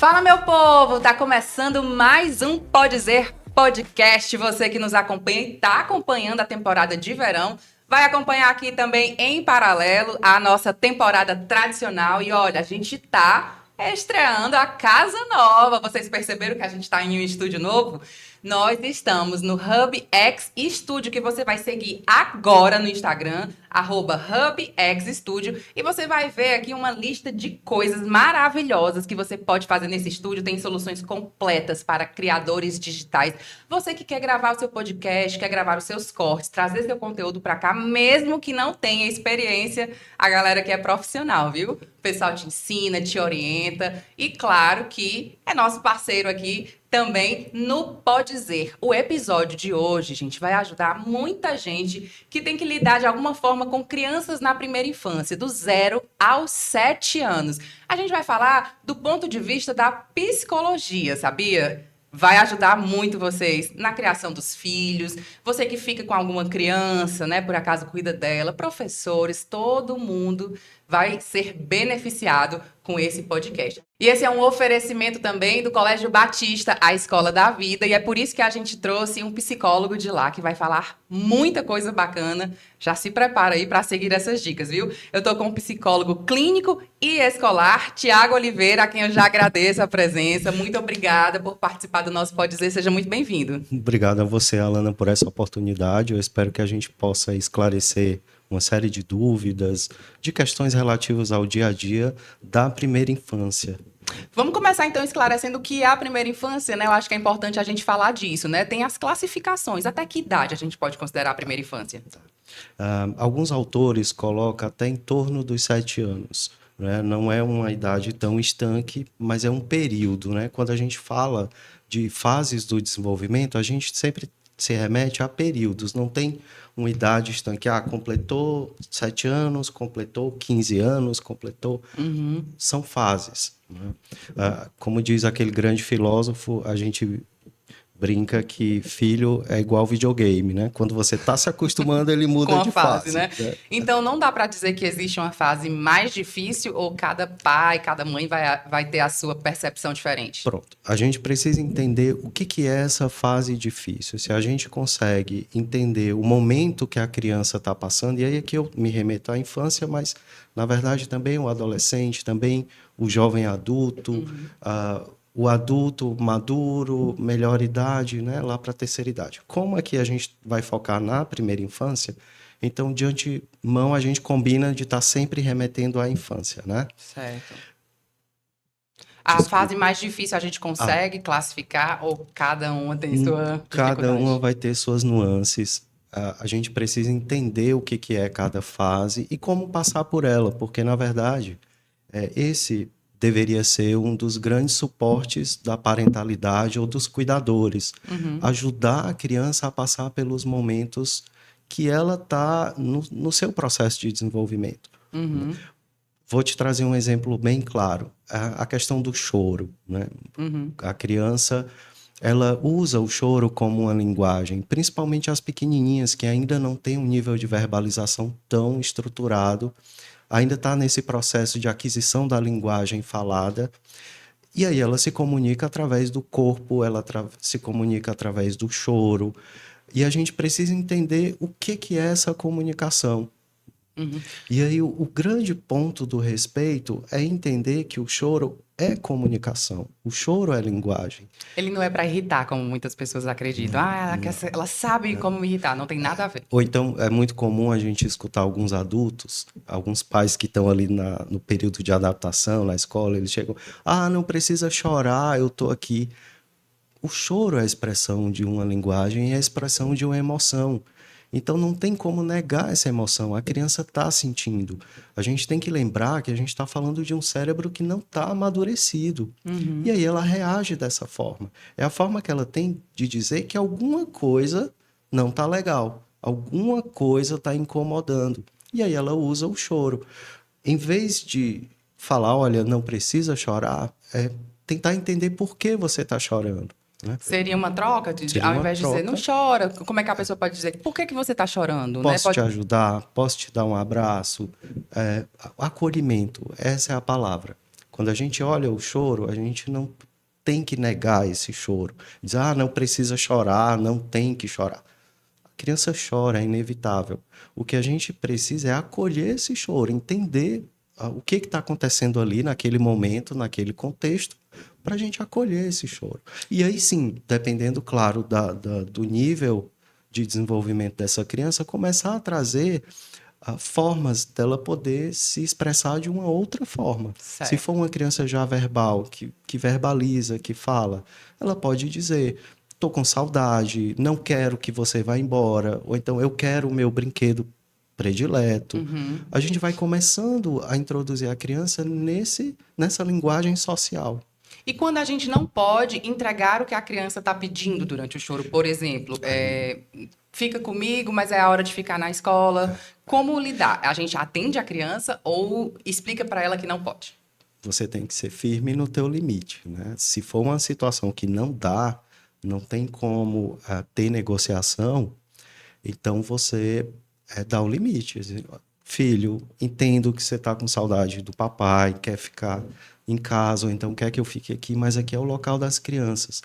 Fala, meu povo! Tá começando mais um Pode Dizer Podcast. Você que nos acompanha e tá acompanhando a temporada de verão, vai acompanhar aqui também em paralelo a nossa temporada tradicional. E olha, a gente tá estreando a casa nova. Vocês perceberam que a gente tá em um estúdio novo? Nós estamos no Hub X Studio, que você vai seguir agora no Instagram, @HubXStudio, e você vai ver aqui uma lista de coisas maravilhosas que você pode fazer nesse estúdio. Tem soluções completas para criadores digitais. Você que quer gravar o seu podcast, quer gravar os seus cortes, trazer seu conteúdo para cá, mesmo que não tenha experiência, a galera que é profissional, viu? O pessoal te ensina, te orienta e, claro, que é nosso parceiro aqui também no Pode Dizer. O episódio de hoje, gente, vai ajudar muita gente que tem que lidar de alguma forma com crianças na primeira infância, do 0 aos 7 anos. A gente vai falar do ponto de vista da psicologia, sabia? Vai ajudar muito vocês na criação dos filhos, você que fica com alguma criança, né, por acaso cuida dela, professores, todo mundo vai ser beneficiado com esse podcast. E esse é um oferecimento também do Colégio Batista, a Escola da Vida, e é por isso que a gente trouxe um psicólogo de lá que vai falar muita coisa bacana. Já se prepara aí para seguir essas dicas, viu? Eu tô com um psicólogo clínico e escolar, Tiago Oliveira, a quem eu já agradeço a presença. Muito obrigada por participar do nosso Pode Dizer. Seja muito bem-vindo. Obrigado a você, Alana, por essa oportunidade. Eu espero que a gente possa esclarecer uma série de dúvidas, de questões relativas ao dia a dia da primeira infância. Vamos começar, então, esclarecendo o que é a primeira infância, né? Eu acho que é importante a gente falar disso, né? Tem as classificações. Até que idade a gente pode considerar a primeira infância? Alguns autores colocam até em torno dos 7 anos. Né? Não é uma idade tão estanque, mas é um período. Né? Quando a gente fala de fases do desenvolvimento, a gente sempre se remete a períodos. Não tem uma idade estanque. Completou 7 anos, completou 15 anos, completou... São fases. Né? Como diz aquele grande filósofo, a gente brinca que filho é igual videogame, né? Quando você está se acostumando, ele muda de fase, né? Então, não dá para dizer que existe uma fase mais difícil ou cada pai, cada mãe vai ter a sua percepção diferente? Pronto. A gente precisa entender o que é essa fase difícil. Se a gente consegue entender o momento que a criança está passando, e aí aqui eu me remeto à infância, mas, na verdade, também o adolescente, também o jovem adulto, o adulto maduro, melhor idade, né, lá para a terceira idade. Como é que a gente vai focar na primeira infância? Então, de antemão, a gente combina de estar sempre remetendo à infância, né? Certo. A fase mais difícil a gente consegue classificar ou cada uma tem sua dificuldade? Cada uma vai ter suas nuances. A gente precisa entender o que é cada fase e como passar por ela, porque, na verdade, esse deveria ser um dos grandes suportes da parentalidade ou dos cuidadores. Ajudar a criança a passar pelos momentos que ela está no seu processo de desenvolvimento. Vou te trazer um exemplo bem claro. A questão do choro. Né? A criança, ela usa o choro como uma linguagem, principalmente as pequenininhas que ainda não têm um nível de verbalização tão estruturado, ainda está nesse processo de aquisição da linguagem falada, e aí ela se comunica através do corpo, ela se comunica através do choro, e a gente precisa entender o que é essa comunicação. E aí o grande ponto do respeito é entender que o choro é comunicação, o choro é linguagem. Ele não é para irritar, como muitas pessoas acreditam. Ela sabe como me irritar, não tem nada a ver. Ou então é muito comum a gente escutar alguns adultos, alguns pais que estão ali no período de adaptação na escola, eles chegam, não precisa chorar, eu tô aqui. O choro é a expressão de uma linguagem, é a expressão de uma emoção. Então não tem como negar essa emoção, a criança está sentindo. A gente tem que lembrar que a gente está falando de um cérebro que não está amadurecido. E aí ela reage dessa forma. É a forma que ela tem de dizer que alguma coisa não está legal, alguma coisa está incomodando. E aí ela usa o choro. Em vez de falar, olha, não precisa chorar, é tentar entender por que você está chorando. Né? Seria uma troca? Ao invés de dizer, não chora, como é que a pessoa pode dizer, por que você está chorando? Posso te ajudar? Posso te dar um abraço? Acolhimento, essa é a palavra. Quando a gente olha o choro, a gente não tem que negar esse choro. Diz, não precisa chorar, não tem que chorar. A criança chora, é inevitável. O que a gente precisa é acolher esse choro, entender o que está acontecendo ali naquele momento, naquele contexto, para a gente acolher esse choro. E aí sim, dependendo, claro, do nível de desenvolvimento dessa criança, começar a trazer formas dela poder se expressar de uma outra forma. Certo. Se for uma criança já verbal, que verbaliza, que fala, ela pode dizer: estou com saudade, não quero que você vá embora, ou então eu quero o meu brinquedo predileto. A gente vai começando a introduzir a criança nessa linguagem social. E quando a gente não pode entregar o que a criança está pedindo durante o choro, por exemplo, fica comigo, mas é a hora de ficar na escola. Como lidar? A gente atende a criança ou explica para ela que não pode? Você tem que ser firme no teu limite, né? Se for uma situação que não dá, não tem como ter negociação, então você dá o limite. Filho, entendo que você está com saudade do papai, quer ficar em casa, ou então quer que eu fique aqui, mas aqui é o local das crianças.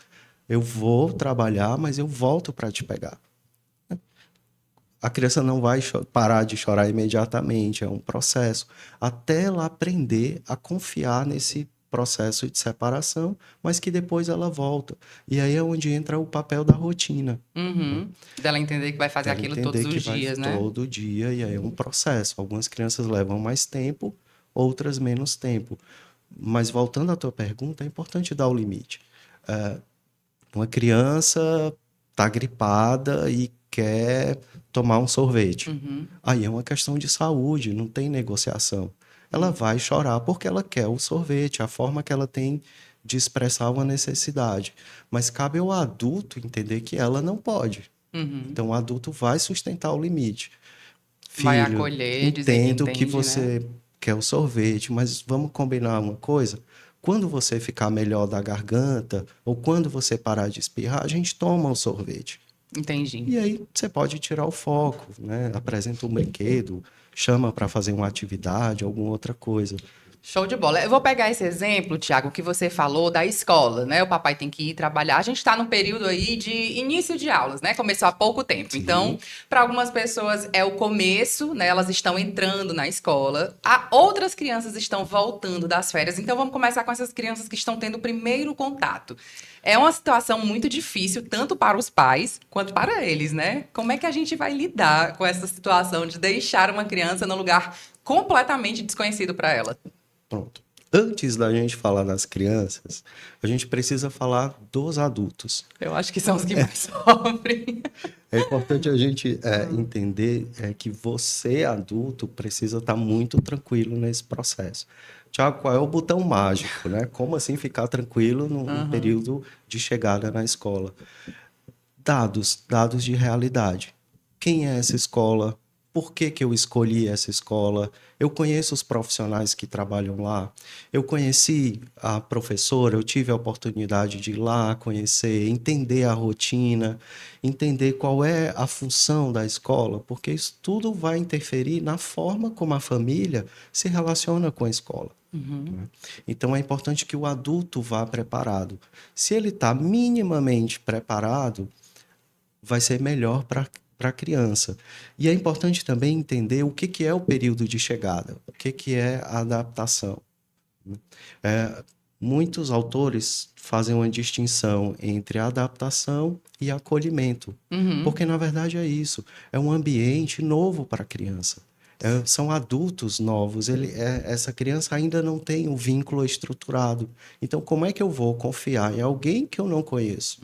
Eu vou trabalhar, mas eu volto para te pegar. A criança não vai parar de chorar imediatamente, é um processo. Até ela aprender a confiar nesse processo de separação, mas que depois ela volta. E aí é onde entra o papel da rotina. Dela entender que vai fazer aquilo todos os dias, né? Todo dia, e aí é um processo. Algumas crianças levam mais tempo, outras menos tempo. Mas voltando à tua pergunta, é importante dar o limite. Uma criança está gripada e quer tomar um sorvete. Aí é uma questão de saúde, não tem negociação. Ela vai chorar porque ela quer o sorvete, a forma que ela tem de expressar uma necessidade. Mas cabe ao adulto entender que ela não pode. Então o adulto vai sustentar o limite. Vai Filho, acolher, dizer que entendo que entende, você né? quer o sorvete, mas vamos combinar uma coisa? Quando você ficar melhor da garganta, ou quando você parar de espirrar, a gente toma o sorvete. Entendi. E aí você pode tirar o foco, né? Apresenta um brinquedo, chama para fazer uma atividade, alguma outra coisa. Show de bola. Eu vou pegar esse exemplo, Tiago, que você falou da escola, né? O papai tem que ir trabalhar. A gente está num período aí de início de aulas, né? Começou há pouco tempo. Sim. Então, para algumas pessoas é o começo, né? Elas estão entrando na escola. Outras crianças estão voltando das férias. Então, vamos começar com essas crianças que estão tendo o primeiro contato. É uma situação muito difícil, tanto para os pais quanto para eles, né? Como é que a gente vai lidar com essa situação de deixar uma criança num lugar completamente desconhecido para ela? Pronto. Antes da gente falar das crianças, a gente precisa falar dos adultos. Eu acho que são os que mais sofrem. É importante a gente entender que você, adulto, precisa estar muito tranquilo nesse processo. Tiago, qual é o botão mágico, né? Como assim ficar tranquilo num período de chegada na escola? Dados de realidade. Quem é essa escola? Por que eu escolhi essa escola? Eu conheço os profissionais que trabalham lá. Eu conheci a professora, eu tive a oportunidade de ir lá conhecer, entender a rotina, entender qual é a função da escola, porque isso tudo vai interferir na forma como a família se relaciona com a escola. Então é importante que o adulto vá preparado. Se ele está minimamente preparado, vai ser melhor para a criança. E é importante também entender o que é o período de chegada, o que é a adaptação. Muitos autores fazem uma distinção entre adaptação e acolhimento, porque na verdade é isso, é um ambiente novo para a criança. São adultos novos, essa criança ainda não tem um vínculo estruturado. Então, como é que eu vou confiar em alguém que eu não conheço?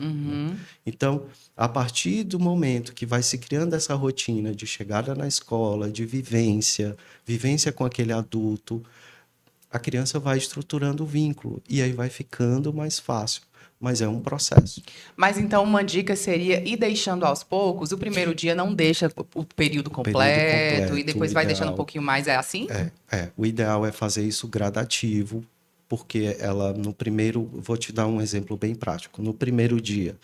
Então, a partir do momento que vai se criando essa rotina de chegada na escola, de vivência com aquele adulto, a criança vai estruturando o vínculo e aí vai ficando mais fácil. Mas é um processo. Mas então uma dica seria ir deixando aos poucos. O primeiro dia não deixa o período completo e depois vai deixando um pouquinho mais. É assim? O ideal é fazer isso gradativo, porque ela no primeiro... Vou te dar um exemplo bem prático. No primeiro dia,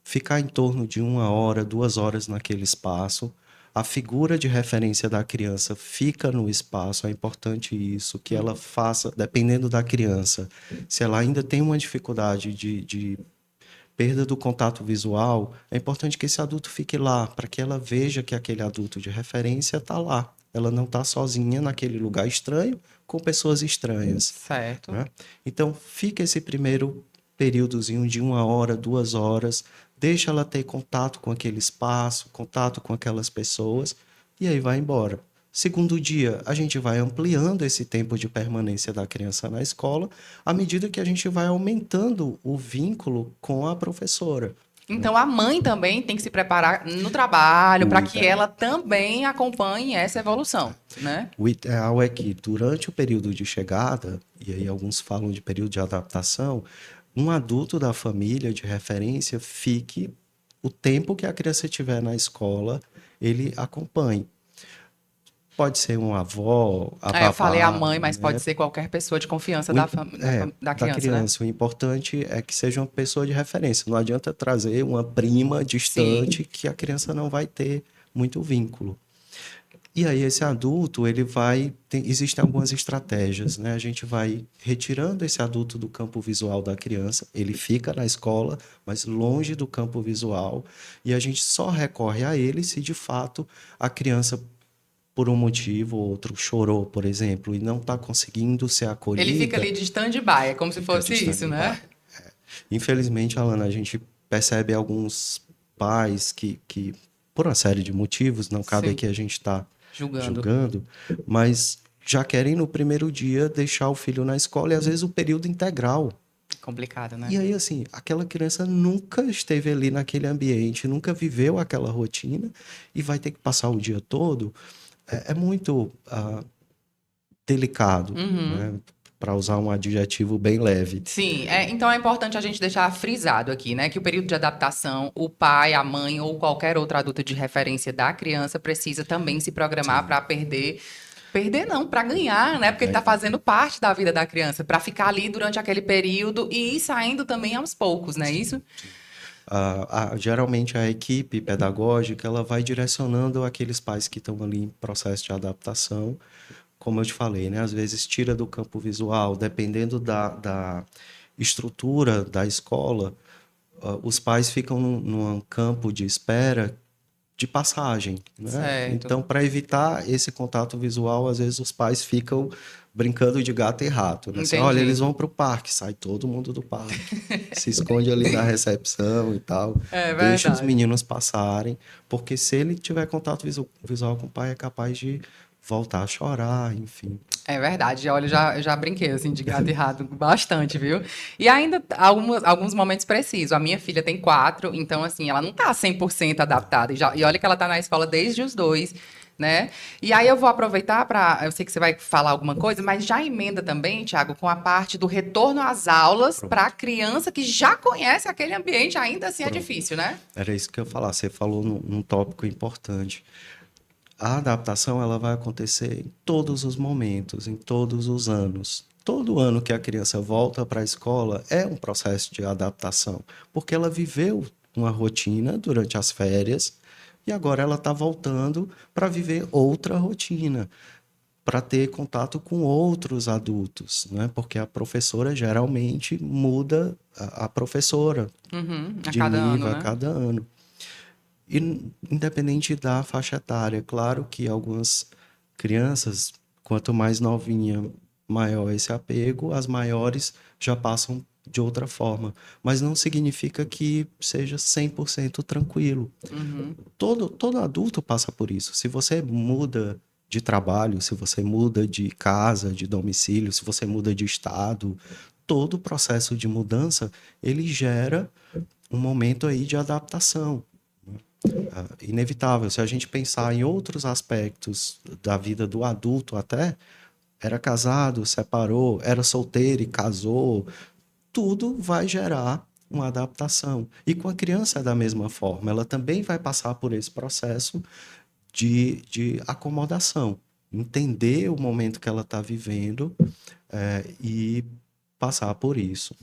ficar em torno de 1 hora, 2 horas naquele espaço, a figura de referência da criança fica no espaço, é importante isso, que ela faça, dependendo da criança, se ela ainda tem uma dificuldade de perda do contato visual, é importante que esse adulto fique lá, para que ela veja que aquele adulto de referência está lá. Ela não está sozinha naquele lugar estranho, com pessoas estranhas. Certo. Né? Então, fica esse primeiro períodozinho de 1 hora, 2 horas, deixa ela ter contato com aquele espaço, contato com aquelas pessoas, e aí vai embora. Segundo dia, a gente vai ampliando esse tempo de permanência da criança na escola, à medida que a gente vai aumentando o vínculo com a professora. Então, a mãe também tem que se preparar no trabalho para que Cuida. ela também acompanhe essa evolução, né? O ideal é que, durante o período de chegada, e aí alguns falam de período de adaptação, um adulto da família de referência fique o tempo que a criança estiver na escola, ele acompanhe. Pode ser uma avó, a Eu falei a babá, mãe, mas né? pode ser qualquer pessoa de confiança O da, im- da da criança, né? criança. O importante é que seja uma pessoa de referência. Não adianta trazer uma prima Sim. distante que a criança não vai ter muito vínculo. E aí esse adulto, ele vai... Existem algumas estratégias, né? A gente vai retirando esse adulto do campo visual da criança, ele fica na escola, mas longe do campo visual, e a gente só recorre a ele se de fato a criança, por um motivo ou outro, chorou, por exemplo, e não está conseguindo ser Ele fica acolhida, ali de stand-by, é como se fica de fosse isso, stand-by. né? Infelizmente, Alana, a gente percebe alguns pais que, por uma série de motivos, não cabe Sim. aqui a gente estar Julgando. julgando, mas já querem no primeiro dia deixar o filho na escola e às vezes o período integral. Complicado, né? E aí, assim, aquela criança nunca esteve ali naquele ambiente, nunca viveu aquela rotina e vai ter que passar o dia todo. É muito delicado, Uhum. né? Para usar um adjetivo bem leve. Sim, então é importante a gente deixar frisado aqui, né, que o período de adaptação, o pai, a mãe ou qualquer outro adulto de referência da criança precisa também se programar Sim. para perder não, para ganhar, né, porque ele está fazendo parte da vida da criança, para ficar ali durante aquele período e ir saindo também aos poucos, não é isso? Geralmente a equipe pedagógica ela vai direcionando aqueles pais que estão ali em processo de adaptação, como eu te falei, né? Às vezes tira do campo visual, dependendo da estrutura da escola, os pais ficam num campo de espera de passagem, né? Certo. Então, para evitar esse contato visual, às vezes os pais ficam brincando de gato e rato, né? Assim, olha, Entendi. eles vão para o parque, sai todo mundo do parque, se esconde ali na recepção e tal, É deixa os verdade. meninos passarem, porque se ele tiver contato visual com o pai, é capaz de voltar a chorar, enfim. É verdade, olha, eu já brinquei assim de gato e rato bastante, viu? E ainda alguns momentos precisos. A minha filha tem 4, então assim, ela não tá 100% adaptada. E olha que ela tá na escola desde os 2, né? E aí eu vou aproveitar para, eu sei que você vai falar alguma coisa, mas já emenda também, Thiago, com a parte do retorno às aulas para a Pronto, criança que já conhece aquele ambiente, ainda assim é pronto. difícil, né? Era isso que eu ia falar, você falou num tópico importante. A adaptação ela vai acontecer em todos os momentos, em todos os anos. Todo ano que a criança volta para a escola é um processo de adaptação, porque ela viveu uma rotina durante as férias e agora ela está voltando para viver outra rotina, para ter contato com outros adultos, né? Porque a professora geralmente muda a professora Uhum, a de cada ano, nível a né? cada ano. E independente da faixa etária, claro que algumas crianças, quanto mais novinha, maior esse apego, as maiores já passam de outra forma. Mas não significa que seja 100% tranquilo. Uhum. Todo adulto passa por isso. Se você muda de trabalho, se você muda de casa, de domicílio, se você muda de estado, todo o processo de mudança, ele gera um momento aí de adaptação inevitável. Se a gente pensar em outros aspectos da vida do adulto até, era casado, separou, era solteiro e casou, tudo vai gerar uma adaptação. E com a criança é da mesma forma, ela também vai passar por esse processo de acomodação, entender o momento que ela está vivendo e passar por isso.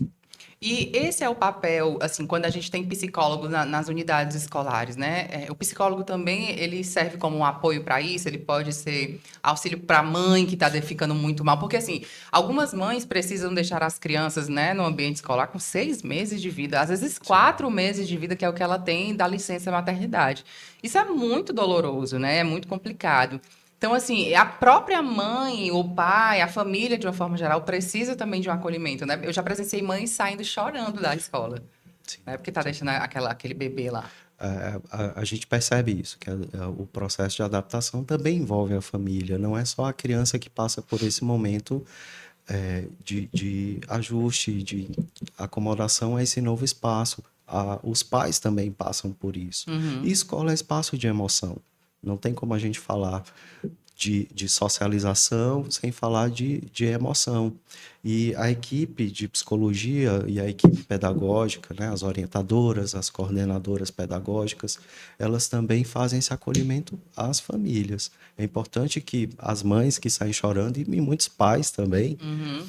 E esse é o papel, assim, quando a gente tem psicólogo nas unidades escolares, né? O psicólogo também, ele serve como um apoio para isso, ele pode ser auxílio para a mãe que está ficando muito mal, porque, assim, algumas mães precisam deixar as crianças, né, no ambiente escolar com 6 meses de vida, às vezes Sim. 4 meses de vida, que é o que ela tem da licença maternidade. Isso é muito doloroso, né? É muito complicado. Então, assim, a própria mãe, o pai, a família, de uma forma geral, precisa também de um acolhimento, né? Eu já presenciei mães saindo chorando da escola, Sim, né? Porque tá sim. deixando aquele bebê lá. A gente percebe isso, que o processo de adaptação também envolve a família, não é só a criança que passa por esse momento de ajuste, de acomodação a esse novo espaço. Os pais também passam por isso. E Uhum. escola é espaço de emoção. Não tem como a gente falar de socialização sem falar de emoção. E a equipe de psicologia e a equipe pedagógica, né, as orientadoras, as coordenadoras pedagógicas, elas também fazem esse acolhimento às famílias. É importante que as mães que saem chorando, e muitos pais também, Uhum.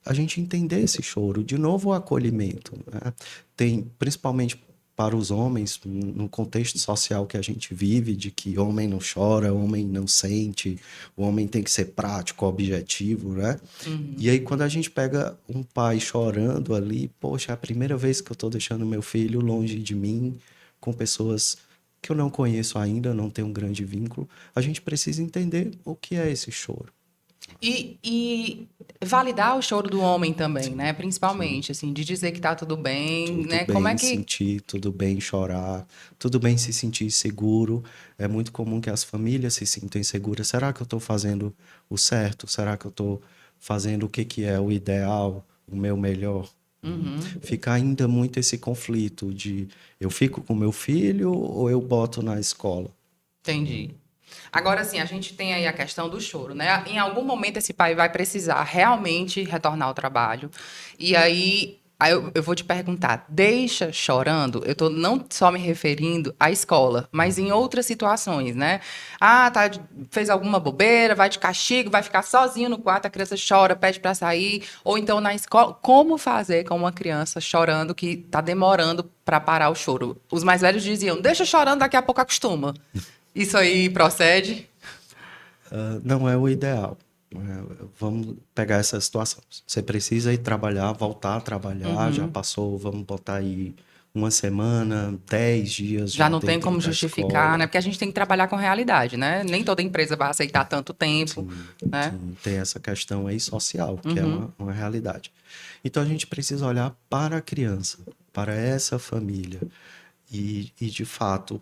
a gente entender esse choro. De novo, o acolhimento, né? Tem, principalmente para os homens, no contexto social que a gente vive, de que homem não chora, homem não sente, o homem tem que ser prático, objetivo, né? Uhum. E aí, quando a gente pega um pai chorando ali, poxa, é a primeira vez que eu estou deixando meu filho longe de mim, com pessoas que eu não conheço ainda, não tenho um grande vínculo, a gente precisa entender o que é esse choro. E validar o choro do homem também, Sim, né? sim. Principalmente, assim, de dizer que tá tudo bem, Tudo né? Como é bem que... sentir, tudo bem chorar, tudo bem se sentir seguro. É muito comum que as famílias se sintam inseguras. Será que eu estou fazendo o certo? Será que eu estou fazendo o que que é o ideal, o meu melhor? Uhum. Fica ainda muito esse conflito de eu fico com meu filho ou eu boto na escola? Entendi. Agora sim, a gente tem aí a questão do choro, né? Em algum momento esse pai vai precisar realmente retornar ao trabalho. E aí eu vou te perguntar, deixa chorando? Eu tô não só me referindo à escola, mas em outras situações, né? Ah, tá, fez alguma bobeira, vai de castigo, vai ficar sozinho no quarto, a criança chora, pede para sair, ou então na escola, como fazer com uma criança chorando que tá demorando para parar o choro? Os mais velhos diziam: "Deixa chorando, daqui a pouco acostuma". Isso aí procede? Não é o ideal. Vamos pegar essa situação. Você precisa ir trabalhar, voltar a trabalhar, já Uhum. passou, vamos botar aí uma semana, 10 dias Já já não tem dentro como da justificar, né? escola. Porque a gente tem que trabalhar com realidade, né? Nem toda empresa vai aceitar tanto tempo, Sim, né? sim, tem essa questão aí social, que é Uhum. uma realidade. Então a gente precisa olhar para a criança, para essa família. E de fato,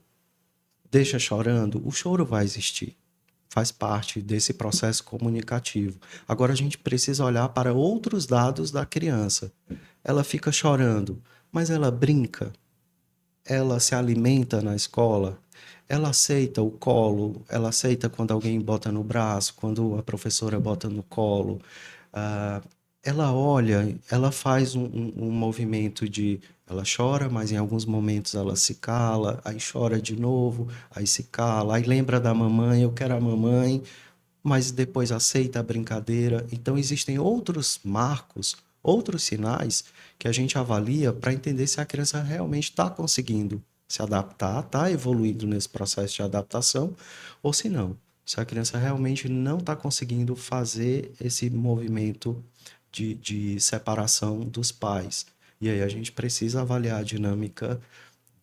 deixa chorando, o choro vai existir. Faz parte desse processo comunicativo. Agora a gente precisa olhar para outros dados da criança. Ela fica chorando, mas ela brinca, ela se alimenta na escola, ela aceita o colo, ela aceita quando alguém bota no braço, quando a professora bota no colo. Ah, ela olha, ela faz um movimento de. Ela chora, mas em alguns momentos ela se cala, aí chora de novo, aí se cala, aí lembra da mamãe, eu quero a mamãe, mas depois aceita a brincadeira. Então, existem outros marcos, outros sinais que a gente avalia para entender se a criança realmente está conseguindo se adaptar, está evoluindo nesse processo de adaptação, ou se não. Se a criança realmente não está conseguindo fazer esse movimento de separação dos pais. E aí a gente precisa avaliar a dinâmica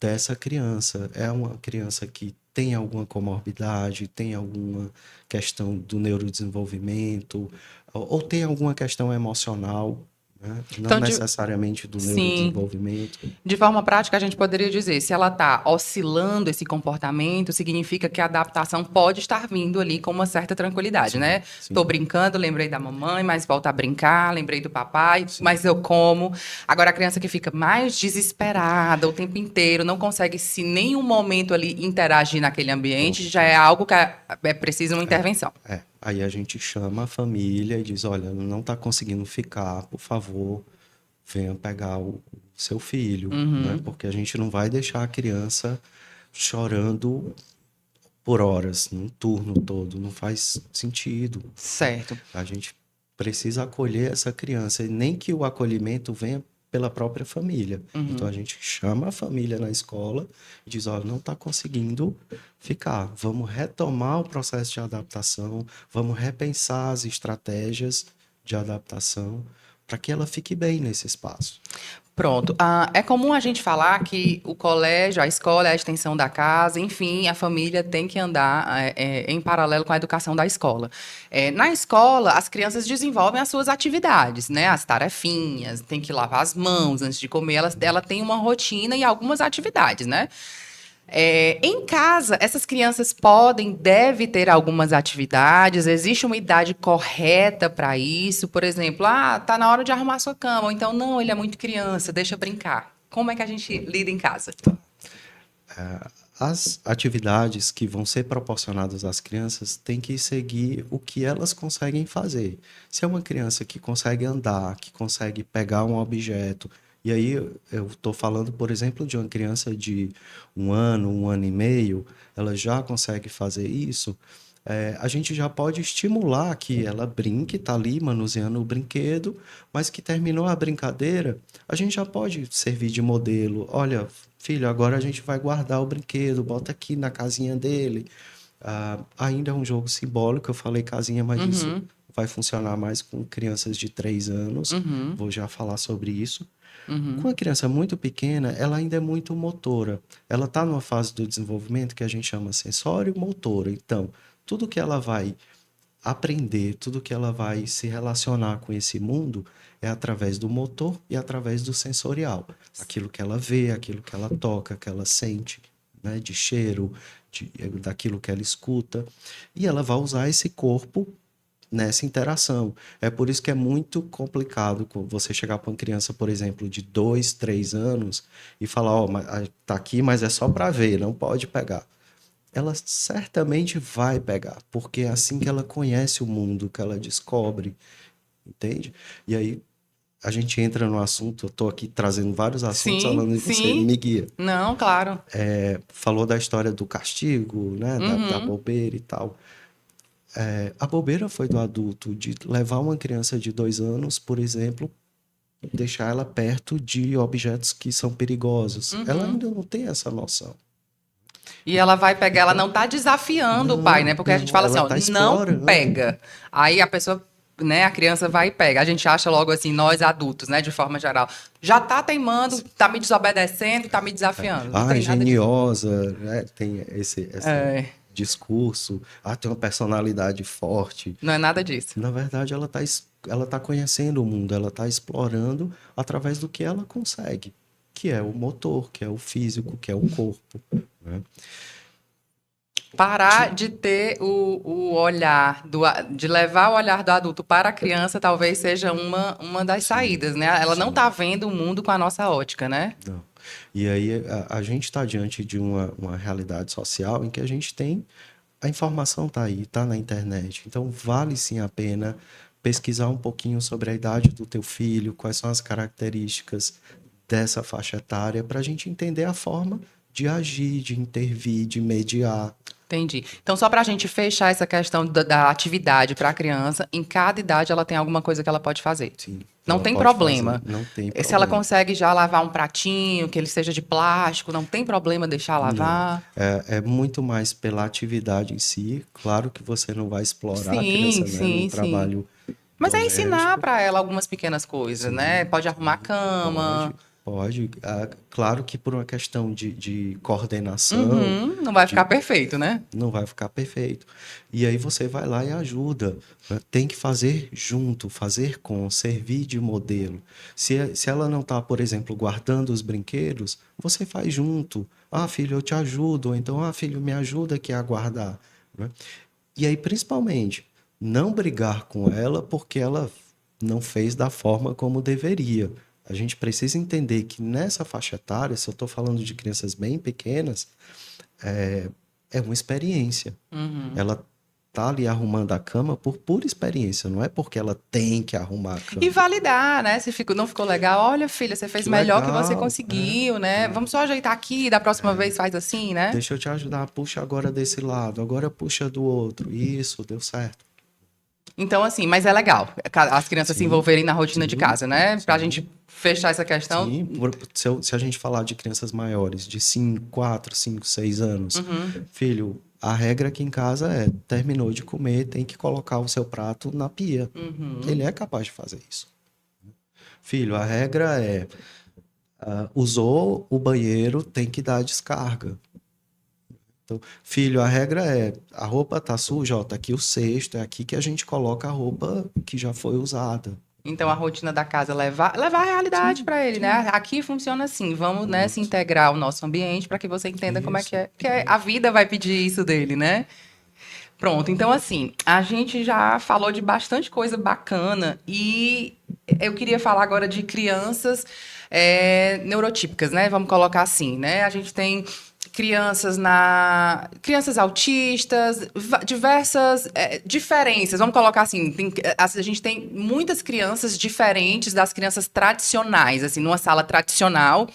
dessa criança. É uma criança que tem alguma comorbidade, tem alguma questão do neurodesenvolvimento, ou tem alguma questão emocional, né? Não Então, necessariamente do sim, neurodesenvolvimento. de forma prática, a gente poderia dizer, se ela está oscilando esse comportamento, significa que a adaptação pode estar vindo ali com uma certa tranquilidade, Sim, né? Tô sim, brincando, lembrei da mamãe, mas volta a brincar, lembrei do papai, sim. mas eu como. Agora, a criança que fica mais desesperada o tempo inteiro, não consegue, se nenhum momento ali interagir naquele ambiente, já Pronto. é algo que é preciso uma intervenção. Aí a gente chama a família e diz, olha, não está conseguindo ficar, por favor, venha pegar o seu filho, né? Uhum, Porque a gente não vai deixar a criança chorando por horas, num turno todo, não faz sentido. certo. A gente precisa acolher essa criança, e nem que o acolhimento venha pela própria família. Então, a gente chama a família na escola e diz, olha, não está conseguindo ficar. Vamos retomar o processo de adaptação, vamos repensar as estratégias de adaptação para que ela fique bem nesse espaço. Pronto. É comum a gente falar que o colégio, a escola é a extensão da casa, enfim, a família tem que andar em paralelo com a educação da escola. Na escola, as crianças desenvolvem as suas atividades, né? As tarefinhas, tem que lavar as mãos antes de comer, ela tem uma rotina e algumas atividades, né? Em casa, essas crianças devem ter algumas atividades, existe uma idade correta para isso, por exemplo, tá na hora de arrumar sua cama, ou então, não, ele é muito criança, deixa brincar. Como é que a gente lida em casa? As atividades que vão ser proporcionadas às crianças têm que seguir o que elas conseguem fazer. Se é uma criança que consegue andar, que consegue pegar um objeto, e aí eu estou falando, por exemplo, de uma criança de 1 ano e meio, ela já consegue fazer isso, a gente já pode estimular que ela brinque, está ali manuseando o brinquedo, mas que terminou a brincadeira, a gente já pode servir de modelo. Olha, filho, agora a gente vai guardar o brinquedo, bota aqui na casinha dele. Ainda é um jogo simbólico, eu falei casinha, mas isso vai funcionar mais com crianças de 3 anos. Vou já falar sobre isso. Com a criança muito pequena, ela ainda é muito motora. Ela está numa fase do desenvolvimento que a gente chama sensório-motora. Então, tudo que ela vai aprender, tudo que ela vai se relacionar com esse mundo é através do motor e através do sensorial. Aquilo que ela vê, aquilo que ela toca, que ela sente, né, de cheiro, daquilo que ela escuta. E ela vai usar esse corpo nessa interação. É por isso que é muito complicado você chegar para uma criança, por exemplo, de 2, 3 anos e falar, tá aqui, mas é só para ver, não pode pegar. Ela certamente vai pegar, porque é assim que ela conhece o mundo, que ela descobre, entende? E aí a gente entra no assunto, eu estou aqui trazendo vários assuntos, Sim, falando de você, sim. me guia. Não, claro. Falou da história do castigo, né, da bobeira e tal. A bobeira foi do adulto, de levar uma criança de 2 anos, por exemplo, deixar ela perto de objetos que são perigosos. Ela ainda não tem essa noção. E ela vai pegar, ela não tá desafiando o pai, né? Porque a gente fala assim, ela ó, tá não explorando. pega. Aí a pessoa, né, a criança vai e pega. A gente acha logo assim, nós adultos, né, de forma geral, já tá teimando, tá me desobedecendo, tá me desafiando. Não tem nada disso. Geniosa, né? Tem esse discurso. Tem uma personalidade forte. Não é nada disso. Na verdade, ela tá conhecendo o mundo, ela tá explorando através do que ela consegue, que é o motor, que é o físico, que é o corpo, né? Parar de ter o olhar, de levar o olhar do adulto para a criança, talvez seja uma das saídas, né? Ela não tá vendo o mundo com a nossa ótica, né? Não. E aí a gente está diante de uma realidade social em que a gente tem a informação está aí, está na internet. Então, vale sim a pena pesquisar um pouquinho sobre a idade do teu filho, quais são as características dessa faixa etária, para a gente entender a forma de agir, de intervir, de mediar. Entendi. Então, só para a gente fechar essa questão da atividade para a criança, em cada idade ela tem alguma coisa que ela pode fazer. Sim, Não ela tem pode problema. fazer, não tem Se ela problema. consegue já lavar um pratinho, que ele seja de plástico, não tem problema deixar lavar. É muito mais pela atividade em si. Claro que você não vai explorar a Sim, criança, né, num sim, sim. trabalho Mas é ensinar doméstico. para ela algumas pequenas coisas, né? Pode arrumar a cama. Pode. Claro que por uma questão de coordenação, Não vai ficar perfeito, né? não vai ficar perfeito. E aí você vai lá e ajuda. Tem que fazer junto, fazer com, servir de modelo. Se ela não está, por exemplo, guardando os brinquedos, você faz junto. Filho, eu te ajudo. Ou então, filho, me ajuda aqui a guardar. Né? E aí, principalmente, não brigar com ela porque ela não fez da forma como deveria. A gente precisa entender que nessa faixa etária, se eu estou falando de crianças bem pequenas, é uma experiência. Ela tá ali arrumando a cama por pura experiência, não é porque ela tem que arrumar a cama. E validar, né? Se não ficou legal, olha, filha, você fez melhor que você conseguiu, né? Vamos só ajeitar aqui, da próxima vez faz assim, né? Deixa eu te ajudar, puxa agora desse lado, agora puxa do outro. Isso, deu certo. Então, assim, mas é legal as crianças se envolverem na rotina de casa, né? Pra gente fechar essa questão? Sim, se a gente falar de crianças maiores, de 5, 4, 5, 6 anos, filho, a regra aqui em casa é, terminou de comer, tem que colocar o seu prato na pia. Ele é capaz de fazer isso. Filho, a regra é, usou o banheiro, tem que dar descarga. Então, filho, a regra é, a roupa tá suja, ó, tá aqui o cesto, é aqui que a gente coloca a roupa que já foi usada. Então, a rotina da casa levar a realidade para ele, né? Aqui funciona assim. Vamos, né, se integrar ao nosso ambiente para que você entenda como é Isso. que é. Porque a vida vai pedir isso dele, né? Pronto. Então, assim, a gente já falou de bastante coisa bacana e eu queria falar agora de crianças neurotípicas, né? Vamos colocar assim, né? A gente tem crianças autistas, diversas diferenças. Vamos colocar assim, a gente tem muitas crianças diferentes das crianças tradicionais, assim, numa sala tradicional.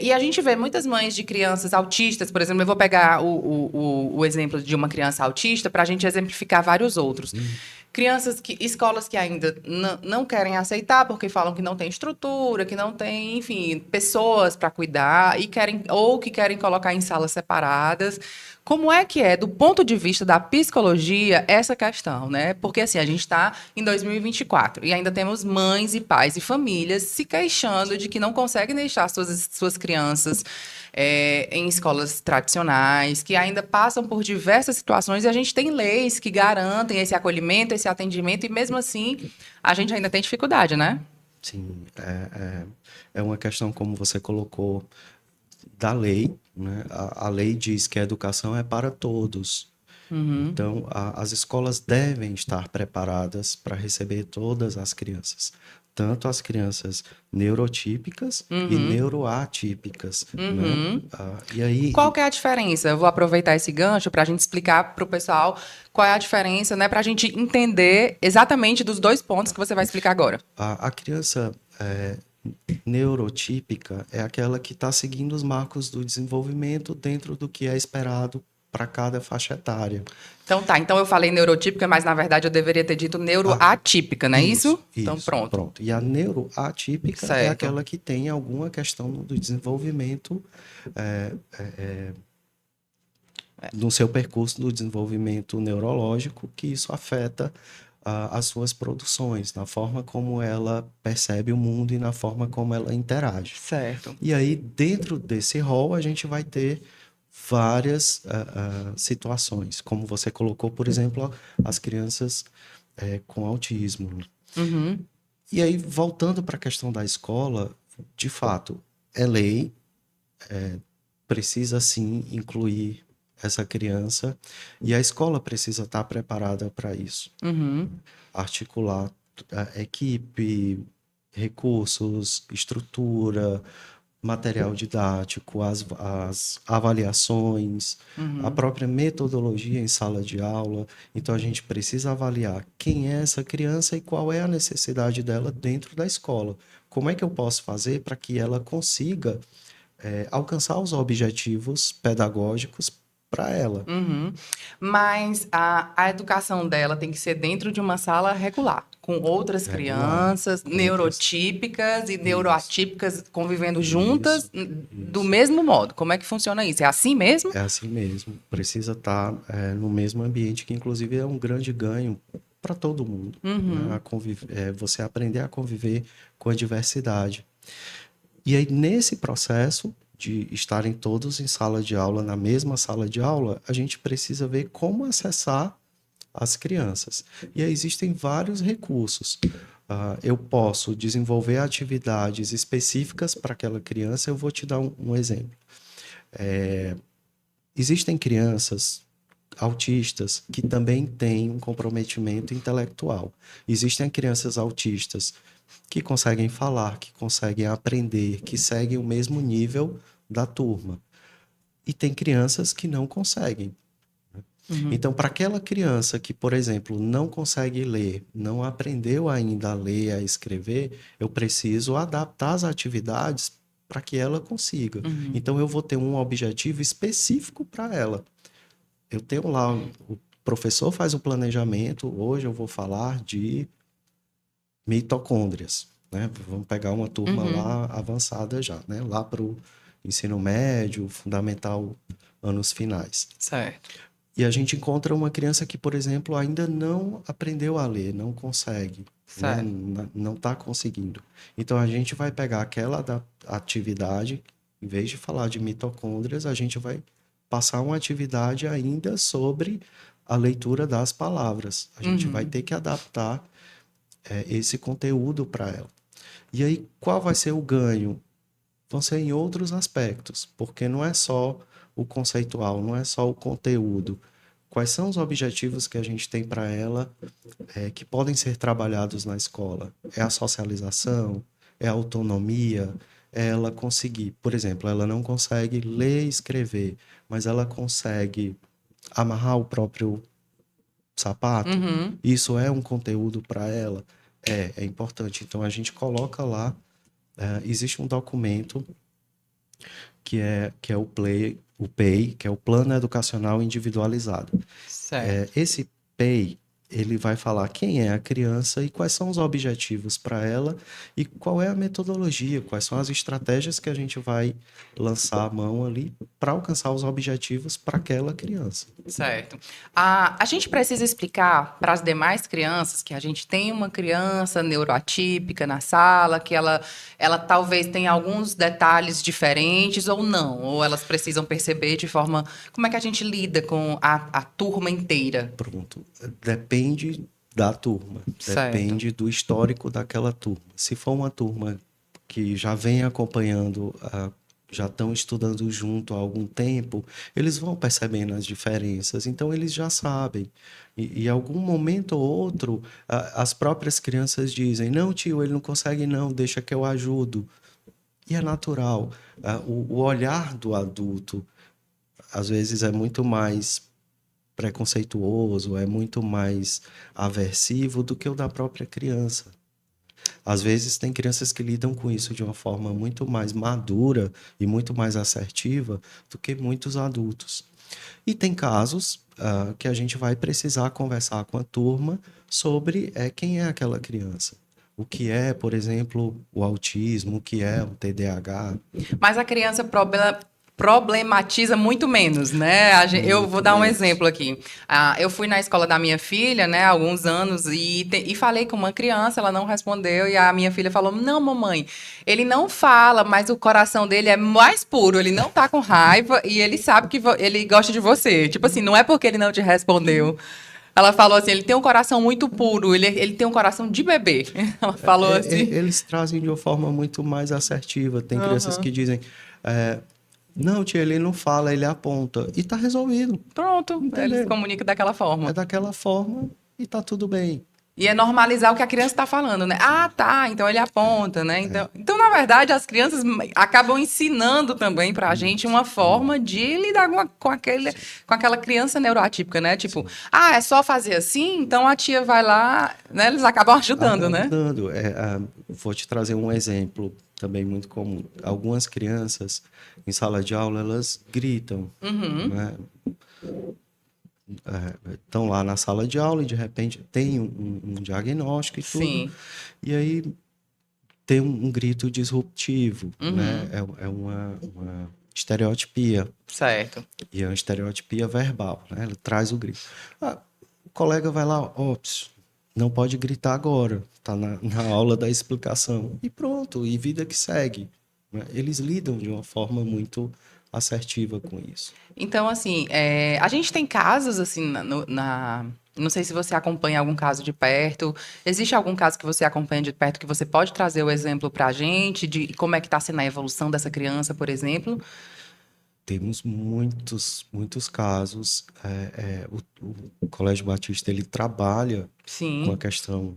E a gente vê muitas mães de crianças autistas, por exemplo, eu vou pegar o exemplo de uma criança autista para a gente exemplificar vários outros. Escolas que ainda não querem aceitar porque falam que não tem estrutura, que não tem, enfim, pessoas para cuidar ou que querem colocar em salas separadas. Como é que é, do ponto de vista da psicologia, essa questão, né? Porque, assim, a gente está em 2024 e ainda temos mães e pais e famílias se queixando de que não conseguem deixar suas crianças em escolas tradicionais, que ainda passam por diversas situações e a gente tem leis que garantem esse acolhimento, esse atendimento e, mesmo assim, a gente ainda tem dificuldade, né? Sim, é uma questão, como você colocou, da lei, né? A lei diz que a educação é para todos. Então, as escolas devem estar preparadas para receber todas as crianças, tanto as crianças neurotípicas e neuroatípicas, né? E aí, Qual que é a diferença? Eu vou aproveitar esse gancho para a gente explicar para o pessoal qual é a diferença, né? Para a gente entender exatamente dos dois pontos que você vai explicar agora. a criança neurotípica é aquela que está seguindo os marcos do desenvolvimento dentro do que é esperado para cada faixa etária. Então tá, então eu falei neurotípica, mas na verdade eu deveria ter dito neuroatípica, não é isso? Então pronto. E a neuroatípica é Certo. aquela que tem alguma questão do desenvolvimento no seu percurso do desenvolvimento neurológico, que isso afeta as suas produções, na forma como ela percebe o mundo e na forma como ela interage. Certo. E aí, dentro desse rol, a gente vai ter várias situações, como você colocou, por exemplo, as crianças com autismo. E aí, voltando para a questão da escola, de fato, é lei, precisa sim incluir essa criança e a escola precisa estar preparada para isso. Articular a equipe, recursos, estrutura, material didático, as avaliações, a própria metodologia em sala de aula. Então, a gente precisa avaliar quem é essa criança e qual é a necessidade dela dentro da escola. Como é que eu posso fazer para que ela consiga alcançar os objetivos pedagógicos para ela. Mas a educação dela tem que ser dentro de uma sala regular, com outras crianças neurotípicas e neuroatípicas convivendo juntas do mesmo modo. Como é que funciona isso? É assim mesmo? É assim mesmo. Precisa estar no mesmo ambiente, que inclusive é um grande ganho para todo mundo. Né? Você aprender a conviver com a diversidade. E aí, nesse processo de estarem todos em sala de aula, na mesma sala de aula, a gente precisa ver como acessar as crianças. E aí existem vários recursos. Eu posso desenvolver atividades específicas para aquela criança. Eu vou te dar um exemplo. Existem crianças autistas que também têm um comprometimento intelectual. Existem crianças autistas que conseguem falar, que conseguem aprender, que seguem o mesmo nível da turma. E tem crianças que não conseguem. Então, para aquela criança que, por exemplo, não consegue ler, não aprendeu ainda a ler, a escrever, eu preciso adaptar as atividades para que ela consiga. Então, eu vou ter um objetivo específico para ela. Eu tenho lá, o professor faz o planejamento, hoje eu vou falar de mitocôndrias. né? Vamos pegar uma turma lá avançada já, né? Lá para o ensino médio, fundamental, anos finais. Certo. E a gente encontra uma criança que, por exemplo, ainda não aprendeu a ler, não consegue, né? Certo. Não está conseguindo. Então, a gente vai pegar aquela atividade, em vez de falar de mitocôndrias, a gente vai passar uma atividade ainda sobre a leitura das palavras. A gente vai ter que adaptar esse conteúdo para ela. E aí, qual vai ser o ganho? Vão ser em outros aspectos, porque não é só o conceitual, não é só o conteúdo. Quais são os objetivos que a gente tem para ela que podem ser trabalhados na escola? É a socialização? É a autonomia? É ela conseguir, por exemplo, ela não consegue ler e escrever, mas ela consegue amarrar o próprio sapato? Uhum. Isso é um conteúdo para ela? É importante. Então a gente coloca lá, existe um documento que é o PEI, que é o Plano Educacional Individualizado. Certo. Esse PEI, ele vai falar quem é a criança e quais são os objetivos para ela e qual é a metodologia, quais são as estratégias que a gente vai lançar a mão ali para alcançar os objetivos para aquela criança. Certo. A gente precisa explicar para as demais crianças que a gente tem uma criança neuroatípica na sala, que ela talvez tenha alguns detalhes diferentes ou não, ou elas precisam perceber de forma. Como é que a gente lida com a turma inteira? Pronto. Depende da turma, Certo. depende do histórico daquela turma. Se for uma turma que já vem acompanhando, já estão estudando junto há algum tempo, eles vão percebendo as diferenças, então eles já sabem. E em algum momento ou outro, as próprias crianças dizem: não, tio, ele não consegue, não, deixa que eu ajudo. E é natural. O olhar do adulto, às vezes, é muito mais preconceituoso, é muito mais aversivo do que o da própria criança. Às vezes tem crianças que lidam com isso de uma forma muito mais madura e muito mais assertiva do que muitos adultos. E tem casos que a gente vai precisar conversar com a turma sobre quem é aquela criança. O que é, por exemplo, o autismo, o que é o TDAH. Mas a criança problematiza muito menos, né? Eu vou Muito dar um menos. exemplo aqui. Eu fui na escola da minha filha, né, há alguns anos, e falei com uma criança, ela não respondeu, e a minha filha falou: não, mamãe, ele não fala, mas o coração dele é mais puro, ele não tá com raiva e ele sabe que ele gosta de você. Tipo assim, não é porque ele não te respondeu. Ela falou assim, ele tem um coração muito puro, ele tem um coração de bebê. Ela falou assim. Eles trazem de uma forma muito mais assertiva. Tem crianças que dizem: não, tia, ele não fala, ele aponta. E tá resolvido, Pronto, eles se entendeu? comunicam daquela É forma. daquela forma e tá tudo bem. E é normalizar o que a criança está falando, né? Ah, tá, então ele aponta, né? Então, na verdade, as crianças acabam ensinando também para a gente uma forma de lidar com aquela criança neuroatípica, né? Tipo, é só fazer assim, então a tia vai lá, né? Eles acabam ajudando, né? Ajudando. Vou te trazer um exemplo também muito comum. Algumas crianças, em sala de aula, elas gritam, né? Estão lá na sala de aula e, de repente, tem um diagnóstico e tudo. Sim. E aí tem um grito disruptivo, né? Uhum. É uma estereotipia. Certo. E é uma estereotipia verbal, né? Ele traz o grito. O colega vai lá, não pode gritar agora, tá na aula da explicação. E pronto, e vida que segue, né? Eles lidam de uma forma muito assertiva com isso. Então, assim, a gente tem casos, assim, não sei se você acompanha algum caso de perto. Existe algum caso que você acompanha de perto que você pode trazer o exemplo para a gente de como é que está sendo a evolução dessa criança, por exemplo? Temos muitos casos. O Colégio Batista ele trabalha com a Sim. questão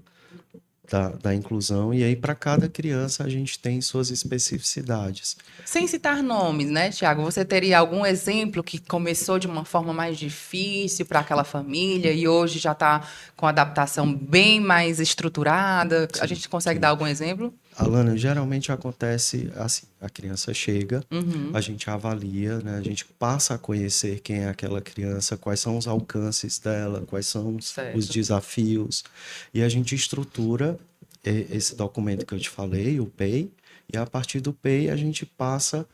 da inclusão, e aí para cada criança a gente tem suas especificidades. Sem citar nomes, né, Tiago? Você teria algum exemplo que começou de uma forma mais difícil para aquela família e hoje já está com a adaptação bem mais estruturada? A Sim, gente consegue dar sim. algum exemplo? Alana, geralmente acontece assim, a criança chega, Uhum. a gente avalia, né? A gente passa a conhecer quem é aquela criança, quais são os alcances dela, quais são os Certo. desafios, e a gente estrutura esse documento que eu te falei, o PEI, e a partir do PEI a gente passa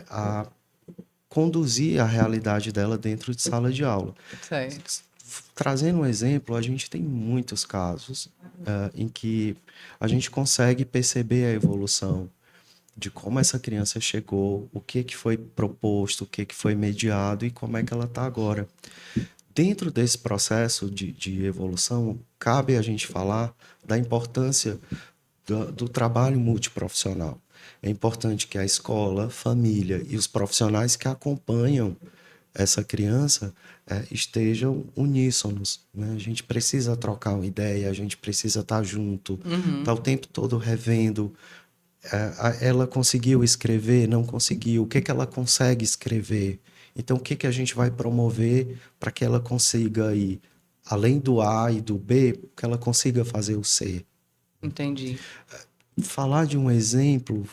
a conduzir a realidade dela dentro de sala de aula. Certo. Trazendo um exemplo, a gente tem muitos casos em que a gente consegue perceber a evolução de como essa criança chegou, o que que foi proposto, o que que foi mediado e como é que ela está agora. Dentro desse processo de evolução, cabe a gente falar da importância do trabalho multiprofissional. É importante que a escola, família e os profissionais que acompanham essa criança estejam uníssonos, né? A gente precisa trocar uma ideia, a gente precisa estar junto, estar o tempo todo revendo. Ela conseguiu escrever, não conseguiu, o que que ela consegue escrever? Então, o que que a gente vai promover para que ela consiga ir, além do A e do B, que ela consiga fazer o C? Entendi. Falar de um exemplo,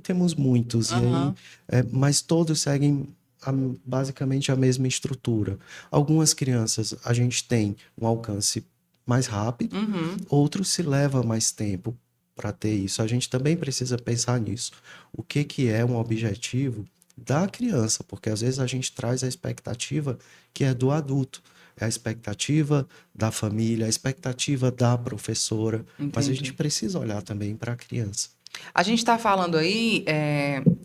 temos muitos, e aí, Aham. mas todos seguem basicamente a mesma estrutura. Algumas crianças a gente tem um alcance mais rápido, Uhum. outros se leva mais tempo para ter isso. A gente também precisa pensar nisso. O que que é um objetivo da criança? Porque às vezes a gente traz a expectativa que é do adulto. É a expectativa da família, a expectativa da professora, mas a gente Entendi. precisa olhar também para a criança. A gente está falando aí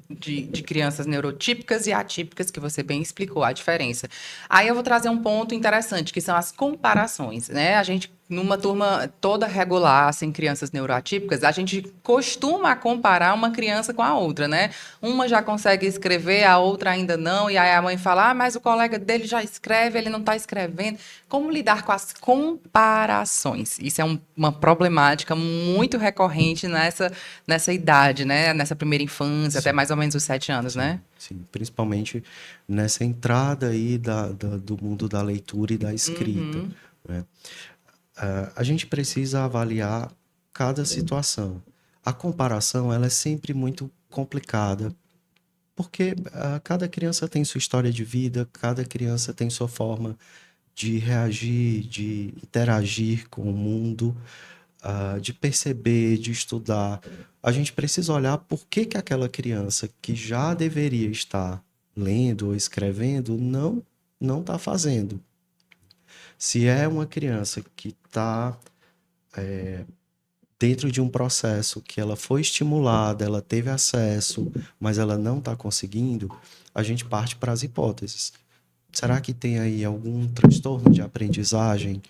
de crianças neurotípicas e atípicas, que você bem explicou a diferença. Aí eu vou trazer um ponto interessante, que são as comparações, né? A gente, numa turma toda regular, assim, crianças neuroatípicas, a gente costuma comparar uma criança com a outra, né? Uma já consegue escrever, a outra ainda não, e aí a mãe fala, mas o colega dele já escreve, ele não está escrevendo. Como lidar com as comparações? Isso é uma problemática muito recorrente nessa idade, né? Nessa primeira infância, até Sim, mais ou menos os 7 anos, sim, né? sim. Principalmente nessa entrada aí do mundo da leitura e da escrita, Uhum, né? A gente precisa avaliar cada situação. A comparação, ela é sempre muito complicada, porque cada criança tem sua história de vida, cada criança tem sua forma de reagir, de interagir com o mundo, de perceber, de estudar. A gente precisa olhar por que que aquela criança que já deveria estar lendo ou escrevendo não está fazendo. Se é uma criança que está dentro de um processo que ela foi estimulada, ela teve acesso, mas ela não está conseguindo, a gente parte para as hipóteses. Será que tem aí algum transtorno de aprendizagem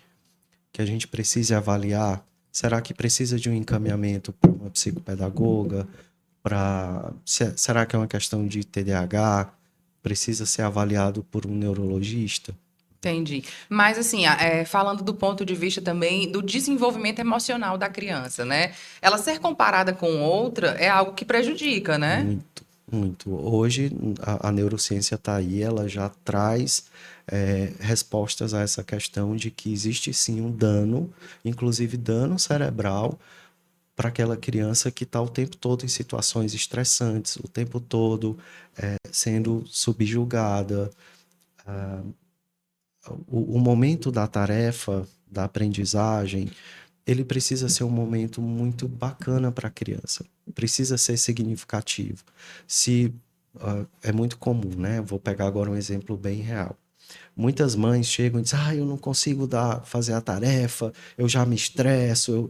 que a gente precise avaliar? Será que precisa de um encaminhamento para uma psicopedagoga? Será que é uma questão de TDAH? Precisa ser avaliado por um neurologista? entendi. Mas, assim, falando do ponto de vista também do desenvolvimento emocional da criança, né? Ela ser comparada com outra é algo que prejudica, né? Muito, muito. Hoje a neurociência está aí, ela já traz respostas a essa questão de que existe sim um dano, inclusive dano cerebral, para aquela criança que está o tempo todo em situações estressantes, o tempo todo sendo subjugada. O momento da tarefa, da aprendizagem, ele precisa ser um momento muito bacana para a criança. Precisa ser significativo. Se é muito comum, né? Vou pegar agora um exemplo bem real. Muitas mães chegam e dizem: eu não consigo fazer a tarefa, eu já me estresso,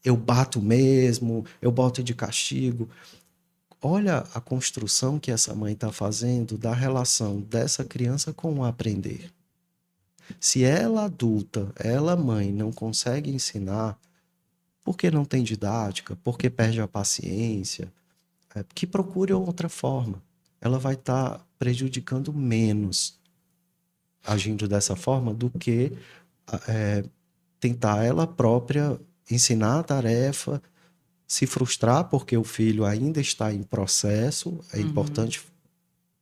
eu bato mesmo, eu boto de castigo. Olha a construção que essa mãe está fazendo da relação dessa criança com o aprender. Se ela adulta, ela mãe, não consegue ensinar, porque não tem didática, porque perde a paciência, que procure outra forma. Ela vai estar prejudicando menos agindo dessa forma do que tentar ela própria ensinar a tarefa, se frustrar porque o filho ainda está em processo. É Uhum, importante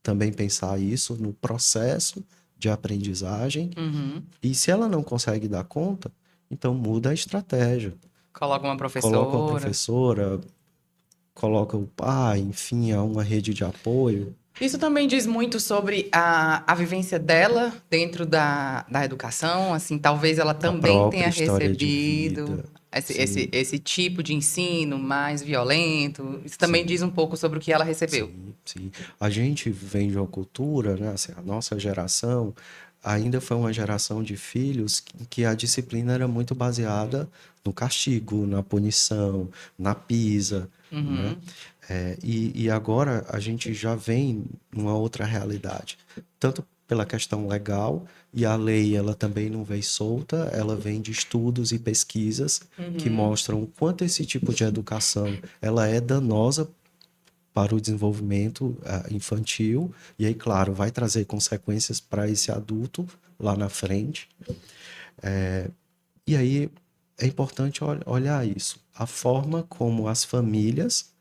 também pensar isso no processo de aprendizagem. uhum. E se ela não consegue dar conta, então muda a estratégia. Coloca uma Coloca uma professora. professora, coloca o pai, enfim, uma rede de apoio. Isso também diz muito sobre a vivência dela dentro da educação, assim, talvez ela A também própria tenha história de recebido vida. Sim, esse tipo de ensino mais violento. Isso também sim. diz um pouco sobre o que ela recebeu. Sim, sim. A gente vem de uma cultura, né? Assim, a nossa geração ainda foi uma geração de filhos que a disciplina era muito baseada no castigo, na punição, na pisa, né? Uhum, E agora a gente já vem numa outra realidade, tanto pela questão legal, e a lei ela também não vem solta, ela vem de estudos e pesquisas que uhum. mostram o quanto esse tipo de educação ela é danosa para o desenvolvimento infantil, e aí, claro, vai trazer consequências para esse adulto lá na frente. E aí é importante olhar isso, a forma como as famílias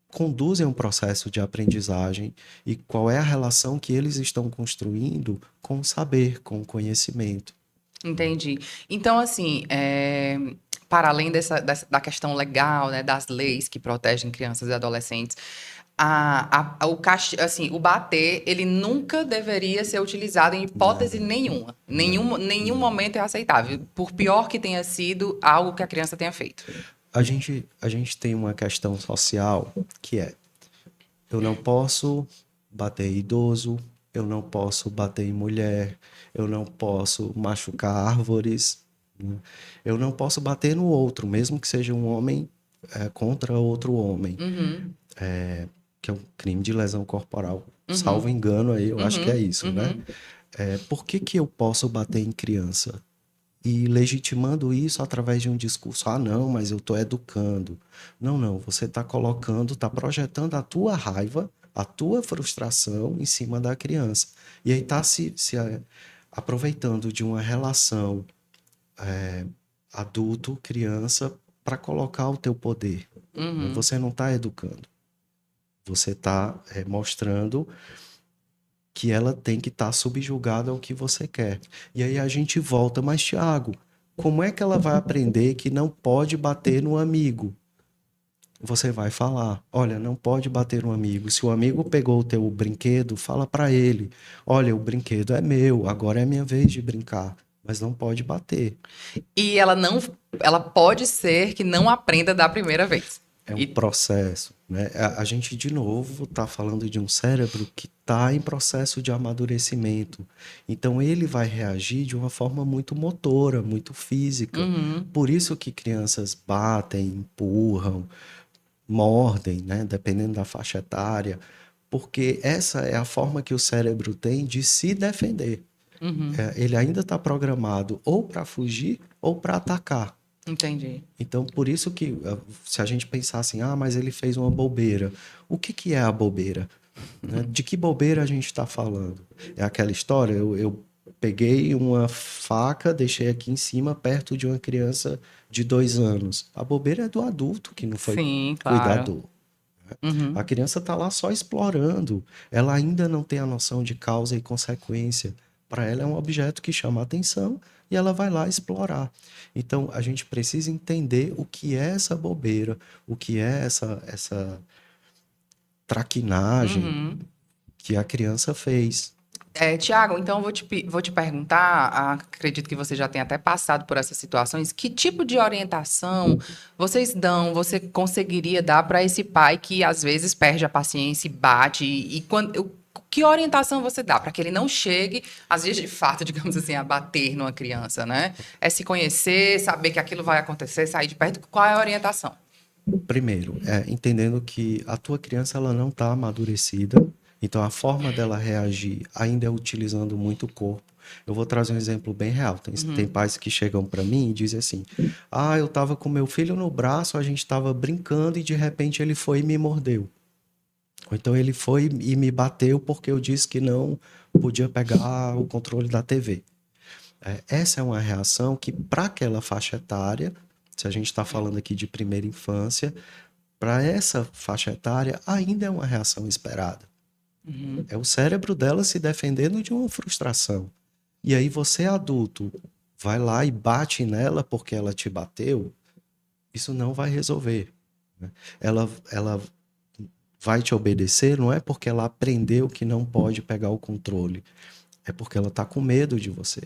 conduzem um processo de aprendizagem e qual é a relação que eles estão construindo com o saber, com o conhecimento. Entendi. Então, assim, para além da questão legal, né, das leis que protegem crianças e adolescentes, assim, o bater, ele nunca deveria ser utilizado em hipótese Não, nenhuma. não, Nenhum não. momento é aceitável, por pior que tenha sido algo que a criança tenha feito. A gente tem uma questão social que é: eu não posso bater em idoso, eu não posso bater em mulher, eu não posso machucar árvores, né? Eu não posso bater no outro, mesmo que seja um homem contra outro homem, Uhum, que é um crime de lesão corporal. Salvo uhum, engano aí, eu acho que é uhum, isso, né? uhum. Por que que eu posso bater em criança? E legitimando isso através de um discurso, ah, não, mas eu estou educando. Não, não, você está colocando, está projetando a tua raiva, a tua frustração em cima da criança. E aí está aproveitando de uma relação adulto-criança para colocar o teu poder. Né? Uhum. Você não está educando, você está mostrando que ela tem que estar subjugada ao que você quer. E aí a gente volta, mas Thiago, como é que ela vai aprender que não pode bater no amigo? Você vai falar, olha, não pode bater no amigo. Se o amigo pegou o teu brinquedo, fala para ele, olha, o brinquedo é meu, agora é minha vez de brincar, mas não pode bater. E ela pode ser que não aprenda da primeira vez. É um E processo, né? A gente, de novo, está falando de um cérebro que está em processo de amadurecimento. Então, ele vai reagir de uma forma muito motora, muito física. uhum, Por isso que crianças batem, empurram, mordem, né? Dependendo da faixa etária, porque essa é a forma que o cérebro tem de se defender. uhum, Ele ainda está programado ou para fugir ou para atacar. entendi. Então, por isso que, se a gente pensar assim, ah, mas ele fez uma bobeira. O que que é a bobeira? Né? De que bobeira a gente está falando? É aquela história, eu peguei uma faca, deixei aqui em cima, perto de uma criança de 2 anos. A bobeira é do adulto que não foi Sim, claro. cuidador. A Uhum. criança está lá só explorando. Ela ainda não tem a noção de causa e consequência. Para ela é um objeto que chama a atenção e ela vai lá explorar. Então a gente precisa entender o que é essa bobeira, o que é essa traquinagem Uhum. que a criança fez. Tiago, então eu vou te perguntar, acredito que você já tenha até passado por essas situações, que tipo de orientação vocês dão, você conseguiria dar para esse pai que às vezes perde a paciência e bate, que orientação você dá para que ele não chegue, às vezes de fato, digamos assim, a bater numa criança, né? É se conhecer, saber que aquilo vai acontecer, sair de perto, qual é a orientação? Primeiro, entendendo que a tua criança ela não está amadurecida, então a forma dela reagir ainda é utilizando muito o corpo. Eu vou trazer um exemplo bem real. Tem Uhum. pais que chegam para mim e dizem assim: ah, eu estava com meu filho no braço, a gente estava brincando e de repente ele foi e me mordeu. Ou então ele foi e me bateu porque eu disse que não podia pegar o controle da TV. Essa é uma reação que, para aquela faixa etária, se a gente está falando aqui de primeira infância, para essa faixa etária, ainda é uma reação esperada. Uhum. É o cérebro dela se defendendo de uma frustração. E aí você, adulto, vai lá e bate nela porque ela te bateu, isso não vai resolver, né? Ela vai te obedecer, não é porque ela aprendeu que não pode pegar o controle, é porque ela está com medo de você.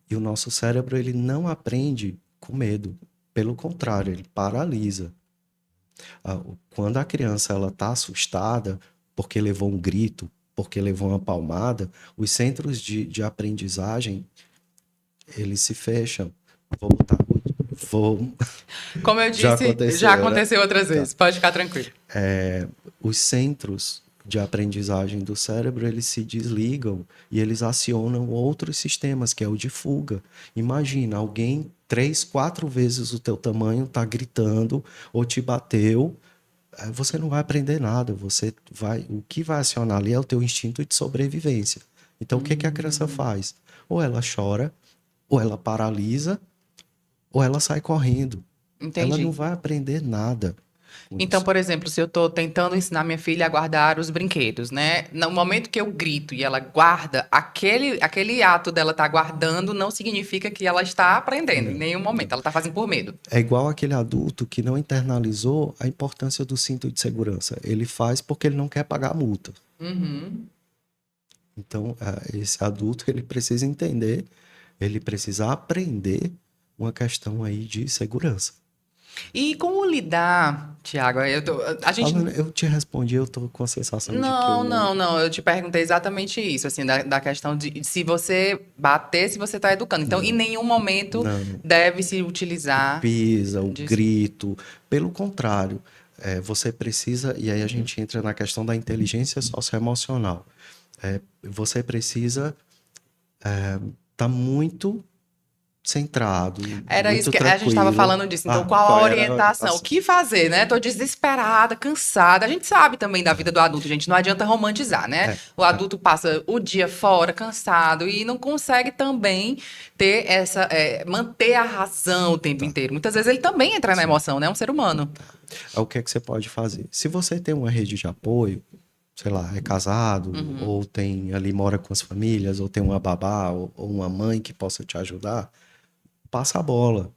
E o nosso cérebro, ele não aprende com medo. Pelo contrário, ele paralisa. Quando a criança ela está assustada porque levou um grito, porque levou uma palmada, os centros de aprendizagem, eles se fecham. Vou botar... Como eu Já disse, aconteceu, já né? aconteceu outras vezes. Pode ficar tranquilo. Os centros de aprendizagem do cérebro, eles se desligam e eles acionam outros sistemas, que é o de fuga. Imagina, alguém 3, 4 vezes o teu tamanho tá gritando ou te bateu, você não vai aprender nada, o que vai acionar ali é o teu instinto de sobrevivência. Então, o que que a criança faz? Ou ela chora, ou ela paralisa, ou ela sai correndo. Ela Entendi. não vai aprender nada com Então, isso. por exemplo, se eu estou tentando ensinar minha filha a guardar os brinquedos, né? No momento que eu grito e ela guarda, aquele ato dela estar guardando não significa que ela está aprendendo em nenhum momento. Ela está fazendo por medo. É igual aquele adulto que não internalizou a importância do cinto de segurança. Ele faz porque ele não quer pagar a multa. Uhum. Então, esse adulto, ele precisa entender, ele precisa aprender uma questão aí de segurança. E como lidar, Tiago? A gente Falando, eu te respondi, eu tô com a sensação de que Não, eu... não, não. Eu te perguntei exatamente isso, assim, da questão de se você bater, se você está educando. Então, em nenhum momento Não, deve-se utilizar pisa, o disso. grito. Pelo contrário, você precisa, e aí a gente entra na questão da inteligência socioemocional. Você precisa estar muito centrado, Era isso muito que a gente estava tranquilo. falando disso. Então, qual a Qual era a orientação? O orientação? que fazer, né? Tô desesperada, cansada. A gente sabe também da vida do adulto, gente. Não adianta romantizar, né? O adulto passa o dia fora, cansado, e não consegue também ter manter a razão o tempo inteiro. Muitas vezes ele também entra na emoção, né? É um ser humano. O que é que você pode fazer? Se você tem uma rede de apoio, sei lá, é casado, ou tem ali mora com as famílias, ou tem uma babá, ou uma mãe que possa te ajudar, passa a bola.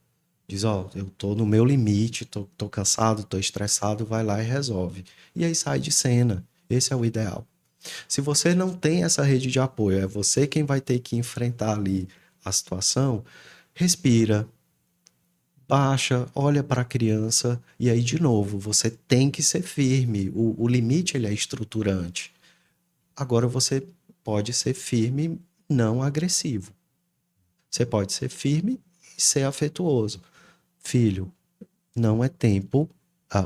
Diz, ó, eu tô no meu limite, tô cansado, tô estressado, vai lá e resolve. E aí sai de cena. Esse é o ideal. Se você não tem essa rede de apoio, é você quem vai ter que enfrentar ali a situação, respira, baixa, olha para a criança e aí de novo, você tem que ser firme. O limite ele é estruturante. Agora você pode ser firme, não agressivo. Você pode ser firme e ser afetuoso. Filho, não é tempo,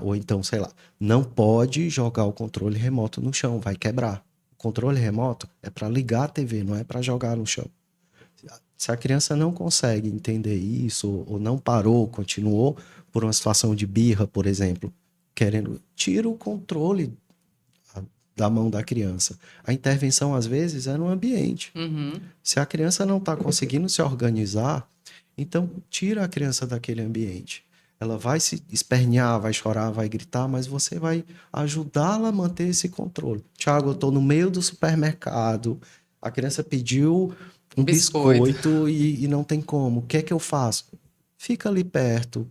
ou então, sei lá, não pode jogar o controle remoto no chão, vai quebrar. O controle remoto é para ligar a TV, não é para jogar no chão. Se a criança não consegue entender isso, ou não parou, continuou por uma situação de birra, por exemplo, tira o controle da mão da criança. A intervenção, às vezes, é no ambiente. Se a criança não está conseguindo se organizar, então tira a criança daquele ambiente. Ela vai se espernear, vai chorar, vai gritar, mas você vai ajudá-la a manter esse controle. Tiago, eu estou no meio do supermercado, a criança pediu um biscoito e não tem como. O que é que eu faço? Fica ali perto.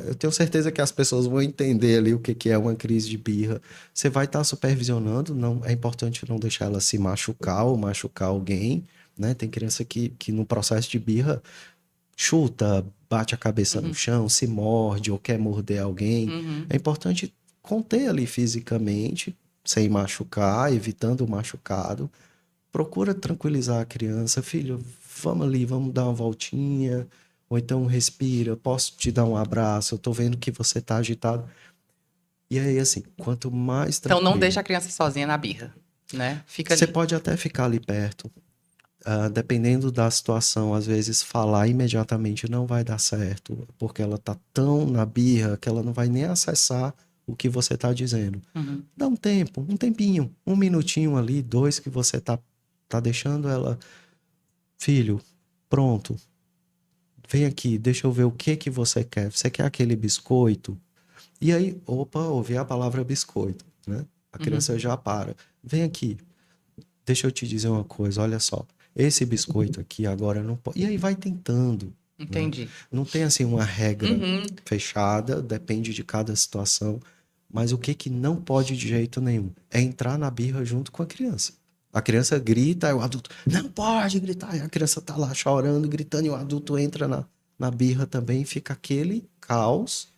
Eu tenho certeza que as pessoas vão entender ali o que é uma crise de birra. Você vai estar supervisionando, não, é importante não deixar ela se machucar ou machucar alguém, né? Tem criança que no processo de birra chuta, bate a cabeça no chão, se morde ou quer morder alguém. É importante conter ali fisicamente, sem machucar, evitando o machucado. Procura tranquilizar a criança. Filho, vamos ali, vamos dar uma voltinha. Ou então respira, posso te dar um abraço, eu tô vendo que você tá agitado. E aí, assim, quanto mais Então, tranquilo... não deixa a criança sozinha na birra, né? Fica Você ali. pode até ficar ali perto. Dependendo da situação, às vezes falar imediatamente não vai dar certo, porque ela tá tão na birra que ela não vai nem acessar o que você tá dizendo. Dá um tempo, um tempinho, 1 minutinho ali, 2 que você tá deixando ela... Filho, pronto. Vem aqui, deixa eu ver o que você quer. Você quer aquele biscoito? E aí, opa, ouvi a palavra biscoito, né? A criança já para. Vem aqui, deixa eu te dizer uma coisa, olha só. Esse biscoito aqui agora não pode. E aí vai tentando. Entendi. Né? Não tem assim uma regra fechada, depende de cada situação. Mas o que que não pode de jeito nenhum? É entrar na birra junto com a criança. A criança grita, aí o adulto, não pode gritar. E a criança tá lá chorando, gritando, e o adulto entra na birra também, fica aquele caos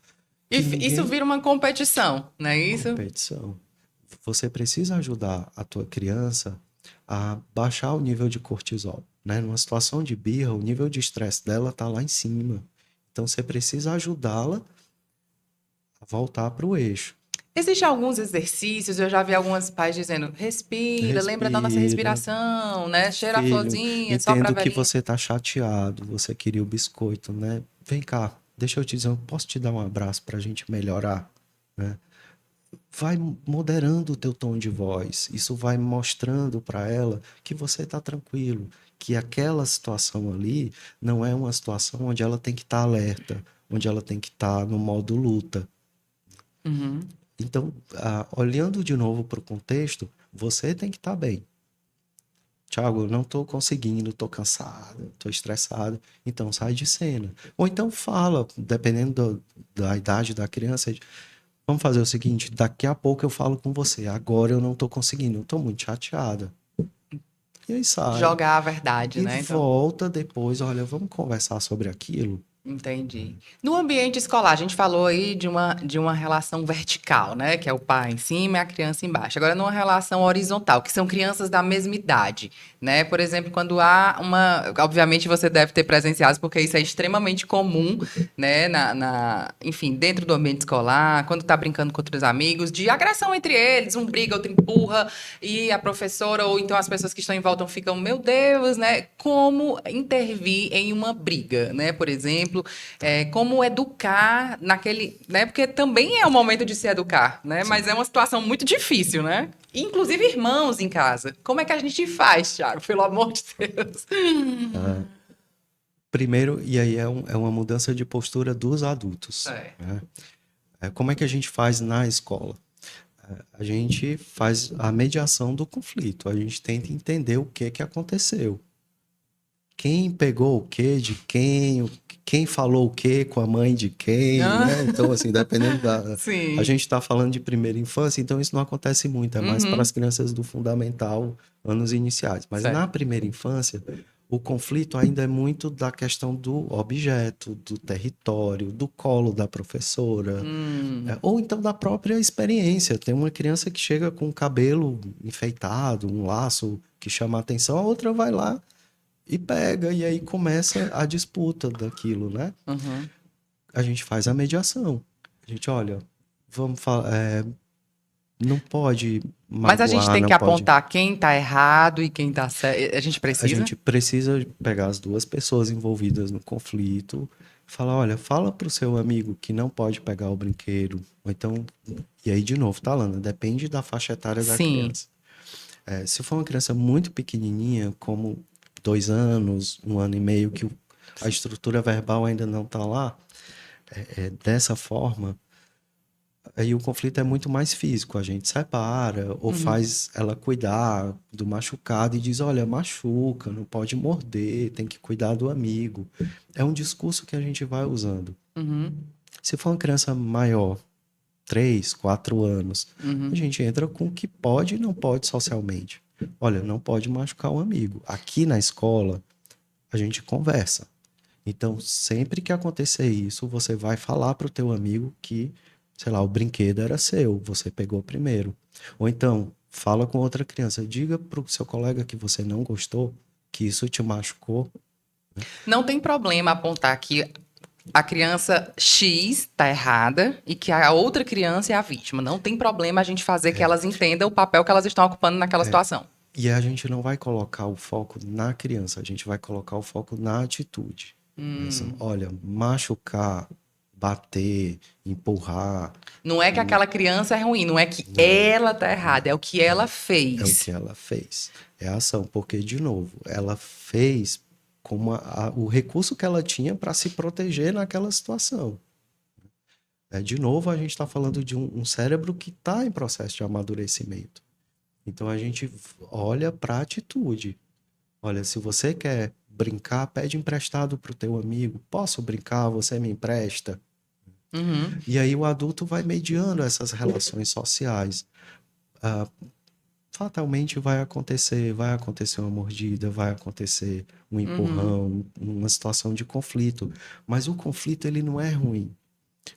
E que ninguém... isso vira uma competição, não é isso? Competição. Você precisa ajudar a tua criança a baixar o nível de cortisol, né? Numa situação de birra, o nível de estresse dela tá lá em cima. Então você precisa ajudá-la a voltar para o eixo. Existem alguns exercícios, eu já vi alguns pais dizendo, respira, lembra da nossa Respira, respiração, né? Cheira a filho, florzinha, sopra a entendo que velhinha. você tá chateado, você queria o biscoito, né? Vem cá, deixa eu te dizer, eu posso te dar um abraço pra gente melhorar, né? Vai moderando o teu tom de voz. Isso vai mostrando para ela que você está tranquilo, que aquela situação ali não é uma situação onde ela tem que estar alerta, onde ela tem que estar no modo luta. Uhum. Então, olhando de novo para o contexto, você tem que estar bem. Thiago, eu não estou conseguindo, estou cansado, estou estressado. Então, sai de cena. Ou então fala, dependendo da idade da criança, vamos fazer o seguinte, daqui a pouco eu falo com você. Agora eu não tô conseguindo, eu tô muito chateada. E aí sai. Jogar a verdade, E né? Então, volta depois, olha, vamos conversar sobre aquilo. entendi. No ambiente escolar, a gente falou aí de uma relação vertical, né? Que é o pai em cima e a criança embaixo. Agora, numa relação horizontal, que são crianças da mesma idade, né? Por exemplo, quando há uma... Obviamente, você deve ter presenciado, porque isso é extremamente comum, né? Enfim, dentro do ambiente escolar, quando tá brincando com outros amigos, de agressão entre eles, um briga, outro empurra, e a professora ou então as pessoas que estão em volta ficam, meu Deus, né? Como intervir em uma briga, né? Por exemplo, como educar naquele, né? Porque também é um momento de se educar, né? Sim. Mas é uma situação muito difícil, né? Inclusive irmãos em casa. Como é que a gente faz, Thiago? Pelo amor de Deus. Primeiro, e aí é uma mudança de postura dos adultos. É. Né? Como é que a gente faz na escola? A gente faz a mediação do conflito. A gente tenta entender o que aconteceu. Quem pegou o que de quem falou o que com a mãe de quem, né? Então, assim, dependendo da... Sim. A gente está falando de primeira infância, então isso não acontece muito, é mais para as crianças do fundamental, anos iniciais. Mas Certo. na primeira infância, o conflito ainda é muito da questão do objeto, do território, do colo da professora, ou então da própria experiência. Tem uma criança que chega com o cabelo enfeitado, um laço que chama a atenção, a outra vai lá e pega, e aí começa a disputa daquilo, né? Uhum. A gente faz a mediação. A gente, olha, vamos falar, não pode Mas a gente magoar, tem não que pode... apontar quem tá errado e quem tá certo. A gente A precisa? gente precisa pegar as duas pessoas envolvidas no conflito, falar, olha, fala pro seu amigo que não pode pegar o brinquedo, ou então... E aí, de novo, tá falando, depende da faixa etária da Sim. criança. Se for uma criança muito pequenininha, como 2 anos, 1 ano e meio, que a estrutura verbal ainda não está lá, dessa forma, aí o conflito é muito mais físico. A gente separa ou faz ela cuidar do machucado e diz, olha, machuca, não pode morder, tem que cuidar do amigo. É um discurso que a gente vai usando. Uhum. Se for uma criança maior, 3, 4 anos, a gente entra com o que pode e não pode socialmente. Olha, não pode machucar um amigo. Aqui na escola, a gente conversa. Então, sempre que acontecer isso, você vai falar para o teu amigo que, sei lá, o brinquedo era seu, você pegou primeiro. Ou então, fala com outra criança, diga para o seu colega que você não gostou, que isso te machucou. Não tem problema apontar que a criança X tá errada e que a outra criança é a vítima. Não tem problema a gente fazer que elas entendam o papel que elas estão ocupando naquela situação. E a gente não vai colocar o foco na criança, a gente vai colocar o foco na atitude. Assim, olha, machucar, bater, empurrar, Não é que aquela criança é ruim, não é que ela tá errada, é o que ela é o fez. que ela fez. É a ação, porque, de novo, ela fez como o recurso que ela tinha para se proteger naquela situação. De novo, a gente está falando de um cérebro que está em processo de amadurecimento. Então, a gente olha para a atitude. Olha, se você quer brincar, pede emprestado para o teu amigo. Posso brincar? Você me empresta? Uhum. E aí o adulto vai mediando essas relações sociais. Ah, fatalmente vai acontecer uma mordida, vai acontecer um Uhum. empurrão, uma situação de conflito. Mas o conflito, ele não é ruim.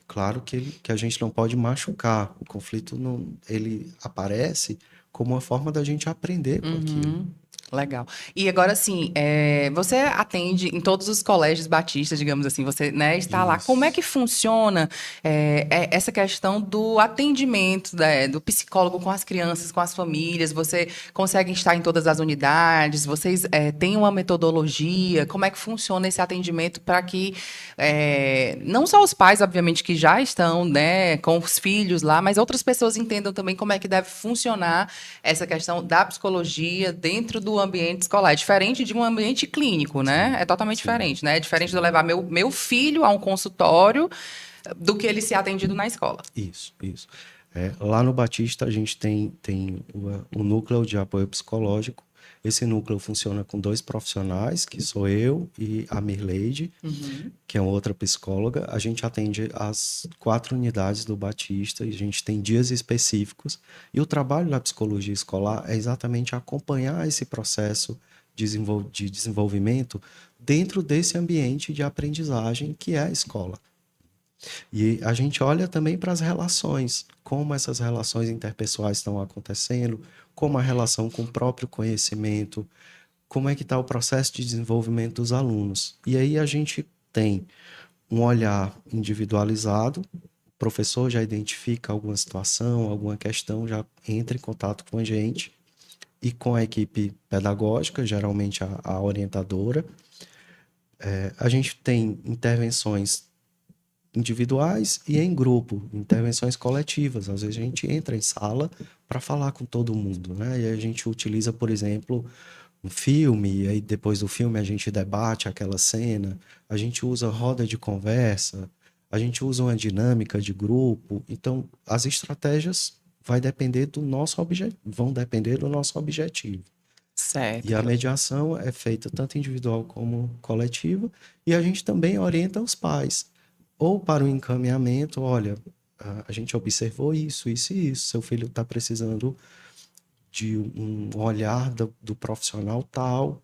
Claro que a gente não pode machucar. O conflito, não, ele aparece como uma forma da gente aprender com aquilo. Uhum. Legal. E agora, assim, você atende em todos os colégios batistas, digamos assim, você, né, está lá. Como é Isso. que funciona essa questão do atendimento, do psicólogo com as crianças, com as famílias? Você consegue estar em todas as unidades? Vocês têm uma metodologia? Como é que funciona esse atendimento para que não só os pais, obviamente, que já estão, né, com os filhos lá, mas outras pessoas entendam também como é que deve funcionar essa questão da psicologia dentro do ambiente escolar. É diferente de um ambiente clínico, né? Sim, É totalmente sim, diferente, né? É diferente de eu sim. levar meu filho a um consultório do que ele ser atendido na escola. Isso, isso. Lá no Batista a gente tem o núcleo de apoio psicológico. Esse núcleo funciona com 2 profissionais, que sou eu e a Mirleide, Uhum. que é uma outra psicóloga. A gente atende as 4 unidades do Batista e a gente tem dias específicos. E o trabalho da psicologia escolar é exatamente acompanhar esse processo de desenvolvimento dentro desse ambiente de aprendizagem que é a escola. E a gente olha também para as relações, como essas relações interpessoais estão acontecendo, como a relação com o próprio conhecimento, como é que está o processo de desenvolvimento dos alunos. E aí a gente tem um olhar individualizado, o professor já identifica alguma situação, alguma questão, já entra em contato com a gente e com a equipe pedagógica, geralmente a orientadora. A gente tem intervenções individuais e em grupo, intervenções coletivas. Às vezes a gente entra em sala para falar com todo mundo, né? E a gente utiliza, por exemplo, um filme, e aí depois do filme a gente debate aquela cena, a gente usa roda de conversa, a gente usa uma dinâmica de grupo. Então, as estratégias vão depender do nosso objetivo. Certo. E a mediação é feita tanto individual como coletiva, e a gente também orienta os pais, ou para o encaminhamento, olha, a gente observou isso, isso e isso, seu filho está precisando de um olhar do profissional tal,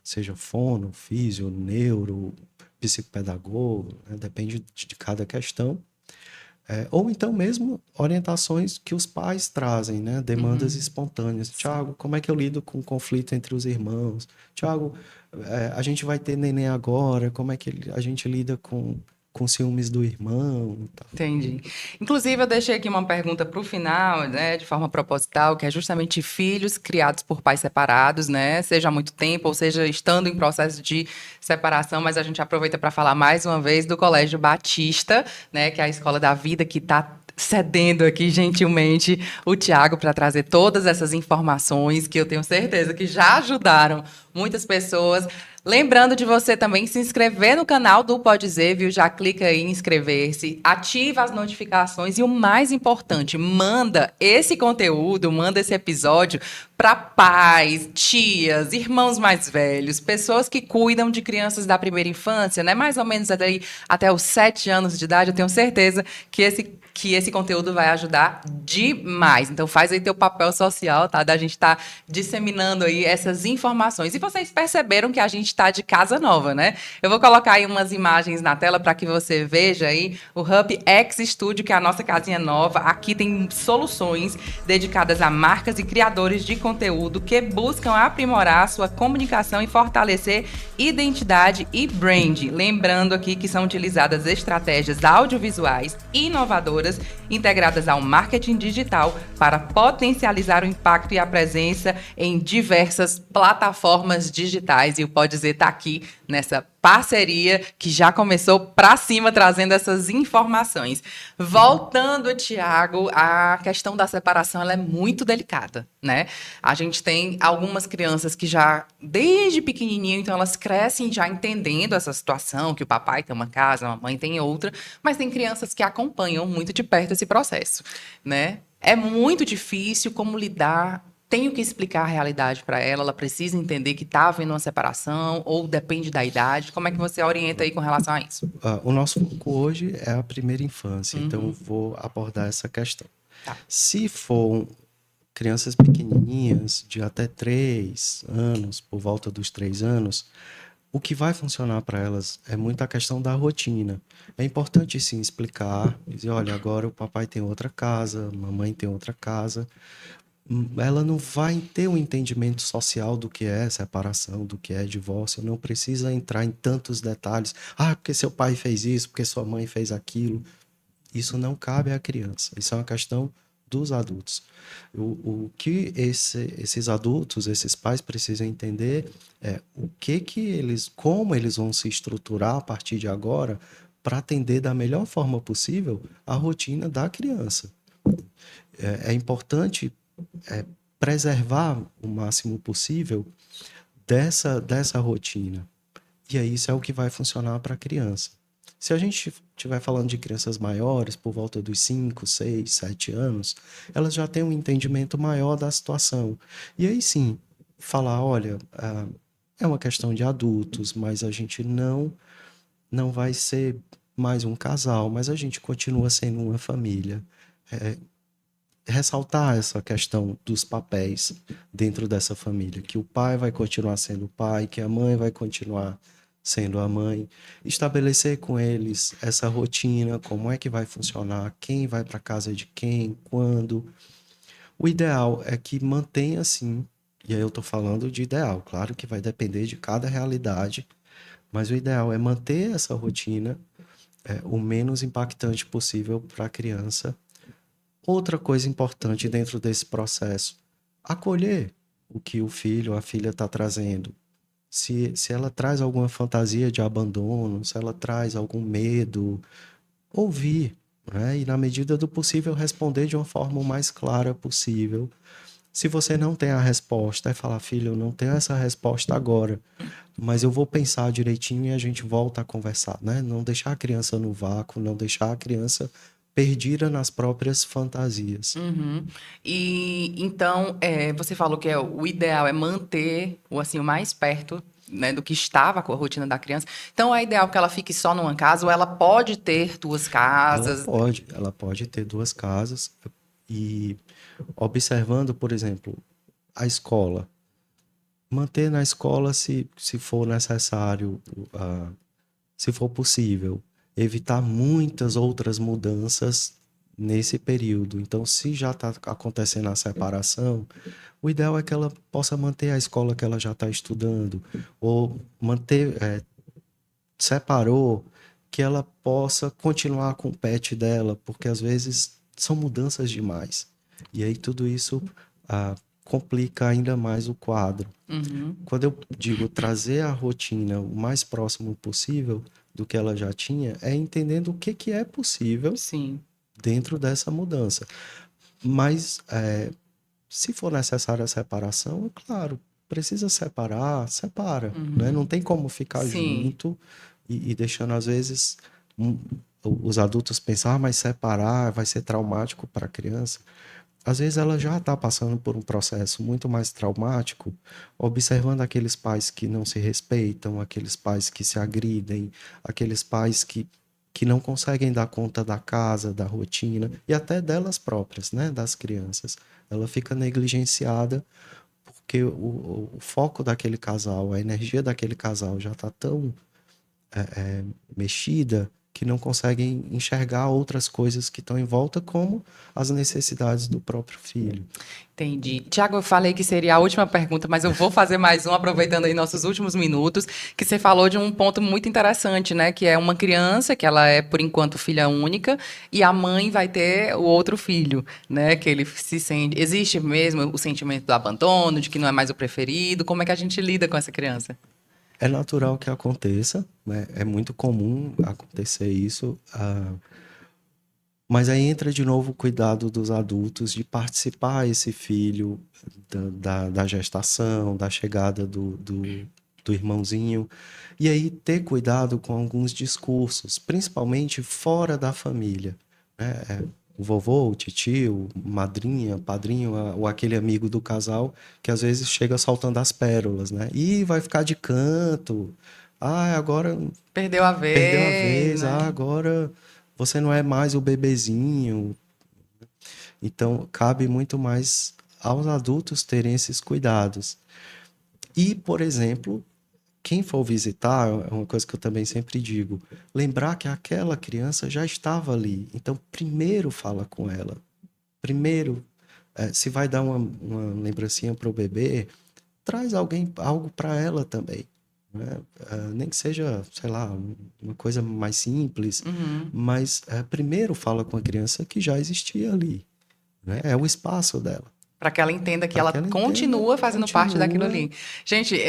seja fono, físio, neuro, psicopedagogo, né? Depende de cada questão. Ou então mesmo orientações que os pais trazem, né? Demandas Uhum. espontâneas. Sim. Tiago, como é que eu lido com o conflito entre os irmãos? Tiago, a gente vai ter neném agora, como é que a gente lida com ciúmes do irmão e tal. Entendi. Inclusive, eu deixei aqui uma pergunta para o final, né, de forma proposital, que é justamente filhos criados por pais separados, né, seja há muito tempo, ou seja, estando em processo de separação, mas a gente aproveita para falar mais uma vez do Colégio Batista, né, que é a escola da vida que está cedendo aqui gentilmente o Tiago para trazer todas essas informações que eu tenho certeza que já ajudaram muitas pessoas. Lembrando de você também se inscrever no canal do Pode Dizer, viu? Já clica aí em inscrever-se, ativa as notificações e o mais importante, manda esse conteúdo, manda esse episódio para pais, tias, irmãos mais velhos, pessoas que cuidam de crianças da primeira infância, né? Mais ou menos até os 7 anos de idade. Eu tenho certeza que esse conteúdo vai ajudar demais. Então faz aí teu papel social, tá? Da gente estar disseminando aí essas informações. E vocês perceberam que a gente está de casa nova, né? Eu vou colocar aí umas imagens na tela para que você veja aí o Hub X Studio, que é a nossa casinha nova. Aqui tem soluções dedicadas a marcas e criadores de conteúdo que buscam aprimorar a sua comunicação e fortalecer identidade e brand. Lembrando aqui que são utilizadas estratégias audiovisuais inovadoras integradas ao marketing digital para potencializar o impacto e a presença em diversas plataformas digitais. E o Pode Dizer está aqui nessa parceria que já começou para cima trazendo essas informações. Voltando, Tiago, a questão da separação ela é muito delicada, né? A gente tem algumas crianças que já, desde pequenininho, então elas crescem já entendendo essa situação, que o papai tem uma casa, a mamãe tem outra, mas tem crianças que acompanham muito de perto esse processo, né? É muito difícil como lidar tenho que explicar a realidade para ela, ela precisa entender que está havendo uma separação, ou depende da idade? Como é que você orienta aí com relação a isso? O nosso foco hoje é a primeira infância, então eu vou abordar essa questão. Tá. Se for crianças pequenininhas, de até 3 anos, por volta dos 3 anos, o que vai funcionar para elas é muito a questão da rotina. É importante sim explicar, dizer, olha, agora o papai tem outra casa, a mamãe tem outra casa. Ela não vai ter um entendimento social do que é separação, do que é divórcio, não precisa entrar em tantos detalhes. Ah, porque seu pai fez isso, porque sua mãe fez aquilo. Isso não cabe à criança. Isso é uma questão dos adultos. O que esses adultos, esses pais precisam entender é como eles vão se estruturar a partir de agora para atender da melhor forma possível a rotina da criança. É importante preservar o máximo possível dessa rotina. E aí isso é o que vai funcionar para a criança. Se a gente estiver falando de crianças maiores, por volta dos 5, 6, 7 anos, elas já têm um entendimento maior da situação. E aí sim, falar, olha, é uma questão de adultos, mas a gente não vai ser mais um casal, mas a gente continua sendo uma família. Ressaltar essa questão dos papéis dentro dessa família, que o pai vai continuar sendo o pai, que a mãe vai continuar sendo a mãe, estabelecer com eles essa rotina, como é que vai funcionar, quem vai para casa de quem, quando. O ideal é que mantenha assim, e aí eu estou falando de ideal, claro que vai depender de cada realidade, mas o ideal é manter essa rotina o menos impactante possível para a criança. Outra coisa importante dentro desse processo, acolher o que o filho ou a filha está trazendo. Se ela traz alguma fantasia de abandono, se ela traz algum medo, ouvir, né? E na medida do possível responder de uma forma o mais clara possível. Se você não tem a resposta, é falar, filho, eu não tenho essa resposta agora, mas eu vou pensar direitinho e a gente volta a conversar, né? Não deixar a criança no vácuo, não deixar a criança perdida nas próprias fantasias. Uhum. E então, você falou que o ideal é manter o mais perto, né, do que estava com a rotina da criança. Então, é ideal que ela fique só numa casa ou ela pode ter duas casas? Ela pode ter 2 casas e observando, por exemplo, a escola. Manter na escola se for necessário, se for possível. Evitar muitas outras mudanças nesse período. Então, se já está acontecendo a separação, o ideal é que ela possa manter a escola que ela já está estudando, ou separou, que ela possa continuar com o pet dela, porque às vezes são mudanças demais. E aí tudo isso complica ainda mais o quadro. Uhum. Quando eu digo trazer a rotina o mais próximo possível do que ela já tinha, é entendendo o que é possível Sim. dentro dessa mudança. Mas se for necessária a separação, é claro, precisa separar, separa, né? Não tem como ficar Sim. junto e deixando, às vezes, os adultos pensar, mas separar vai ser traumático para a criança. Às vezes ela já está passando por um processo muito mais traumático, observando aqueles pais que não se respeitam, aqueles pais que se agridem, aqueles pais que não conseguem dar conta da casa, da rotina e até delas próprias, né, das crianças. Ela fica negligenciada porque o foco daquele casal, a energia daquele casal já está tão mexida que não conseguem enxergar outras coisas que estão em volta, como as necessidades do próprio filho. Entendi. Tiago, eu falei que seria a última pergunta, mas eu vou fazer mais uma, aproveitando aí nossos últimos minutos, que você falou de um ponto muito interessante, né? Que é uma criança, que ela é, por enquanto, filha única, e a mãe vai ter o outro filho, né? Que ele se sente... Existe mesmo o sentimento do abandono, de que não é mais o preferido? Como é que a gente lida com essa criança? É natural que aconteça, né? É muito comum acontecer isso, mas aí entra de novo o cuidado dos adultos de participar esse filho da gestação, da chegada do irmãozinho, e aí ter cuidado com alguns discursos, principalmente fora da família, né? o vovô, o titio, madrinha, padrinho, ou aquele amigo do casal que às vezes chega soltando as pérolas, né? E vai ficar de canto. Ah, agora Perdeu a vez, perdeu a vez. né? Ah, agora você não é mais o bebezinho. Então, cabe muito mais aos adultos terem esses cuidados. E, por exemplo, quem for visitar, é uma coisa que eu também sempre digo, lembrar que aquela criança já estava ali. Então, primeiro fala com ela. Primeiro, se vai dar uma lembrancinha para o bebê, traz algo para ela também. Né? Nem que seja, sei lá, uma coisa mais simples, Uhum. mas primeiro fala com a criança que já existia ali. Né? É o espaço dela. Para que ela entenda que Para ela que ela continua entenda, fazendo parte daquilo continua. ali. Gente,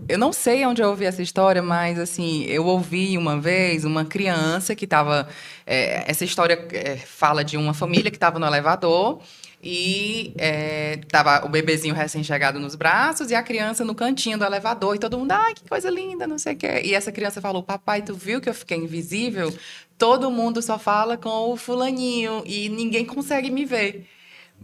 eu não sei onde eu ouvi essa história, mas assim, eu ouvi uma vez uma criança que estava. Essa história fala de uma família que estava no elevador e tava o bebezinho recém-chegado nos braços e a criança no cantinho do elevador. E todo mundo, ai, que coisa linda, não sei o quê. E essa criança falou: Papai, tu viu que eu fiquei invisível? Todo mundo só fala com o fulaninho e ninguém consegue me ver.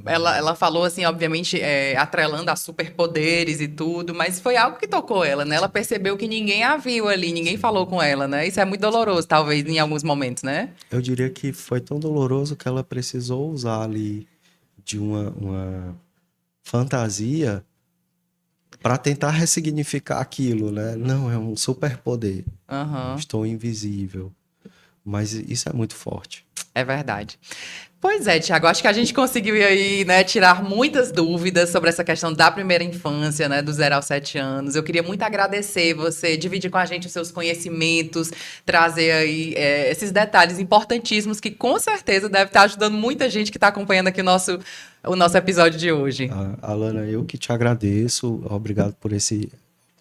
Ela falou assim, obviamente, atrelando a superpoderes e tudo, mas foi algo que tocou ela, né? Ela percebeu que ninguém a viu ali, ninguém falou com ela, né? Isso é muito doloroso, talvez, em alguns momentos, né? Eu diria que foi tão doloroso que ela precisou usar ali de uma fantasia para tentar ressignificar aquilo, né? Não, é um superpoder. Aham, Estou invisível. Mas isso é muito forte. é verdade. Pois é, Tiago, acho que a gente conseguiu aí, né, tirar muitas dúvidas sobre essa questão da primeira infância, né, do 0 aos 7 anos. Eu queria muito agradecer você, dividir com a gente os seus conhecimentos, trazer aí esses detalhes importantíssimos que com certeza deve estar ajudando muita gente que está acompanhando aqui o nosso episódio de hoje. Alana, eu que te agradeço. Obrigado por esse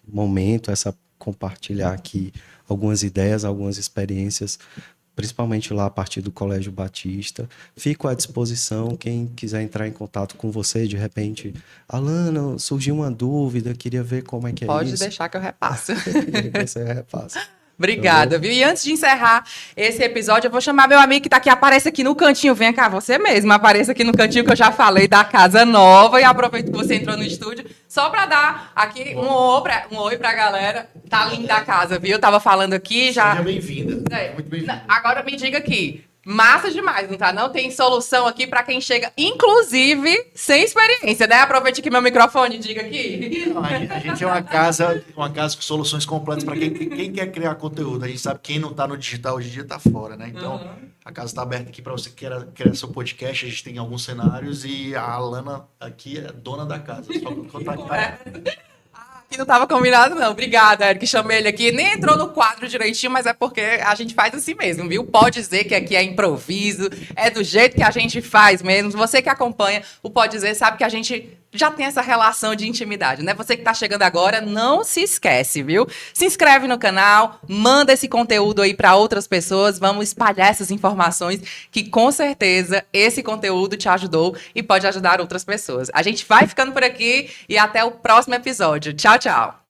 momento, compartilhar aqui algumas ideias, algumas experiências, principalmente lá a partir do Colégio Batista. Fico à disposição, quem quiser entrar em contato com você, de repente, Alana, surgiu uma dúvida, queria ver como é que é Pode isso. deixar que eu repasso. Você repassa. Tá Obrigada, bom? viu? E antes de encerrar esse episódio, eu vou chamar meu amigo que tá aqui, aparece aqui no cantinho. Vem cá, você mesmo, apareça aqui no cantinho que eu já falei da Casa Nova. E aproveito que você entrou no estúdio, só pra dar aqui um oi pra galera. Tá linda a casa, viu? Eu tava falando aqui já. Seja bem-vinda. É. Muito bem-vinda. Agora me diga aqui. Massa demais, não tá? Não tem solução aqui pra quem chega, inclusive, sem experiência, né? Aproveite aqui meu microfone e diga aqui. Não, a gente é uma casa com soluções completas para quem quer criar conteúdo. A gente sabe que quem não está no digital hoje em dia está fora, né? Então, a casa está aberta aqui para você que queira criar seu podcast. A gente tem alguns cenários e a Alana aqui é dona da casa. Só contactar. Que não tava combinado, não. Obrigada, Eric. Chamei ele aqui. Nem entrou no quadro direitinho, mas é porque a gente faz assim mesmo, viu? Pode dizer que aqui é improviso, é do jeito que a gente faz mesmo. Você que acompanha o Pode Dizer sabe que a gente já tem essa relação de intimidade, né? Você que tá chegando agora, não se esquece, viu? Se inscreve no canal, manda esse conteúdo aí para outras pessoas, vamos espalhar essas informações que com certeza esse conteúdo te ajudou e pode ajudar outras pessoas. A gente vai ficando por aqui e até o próximo episódio. Tchau, tchau.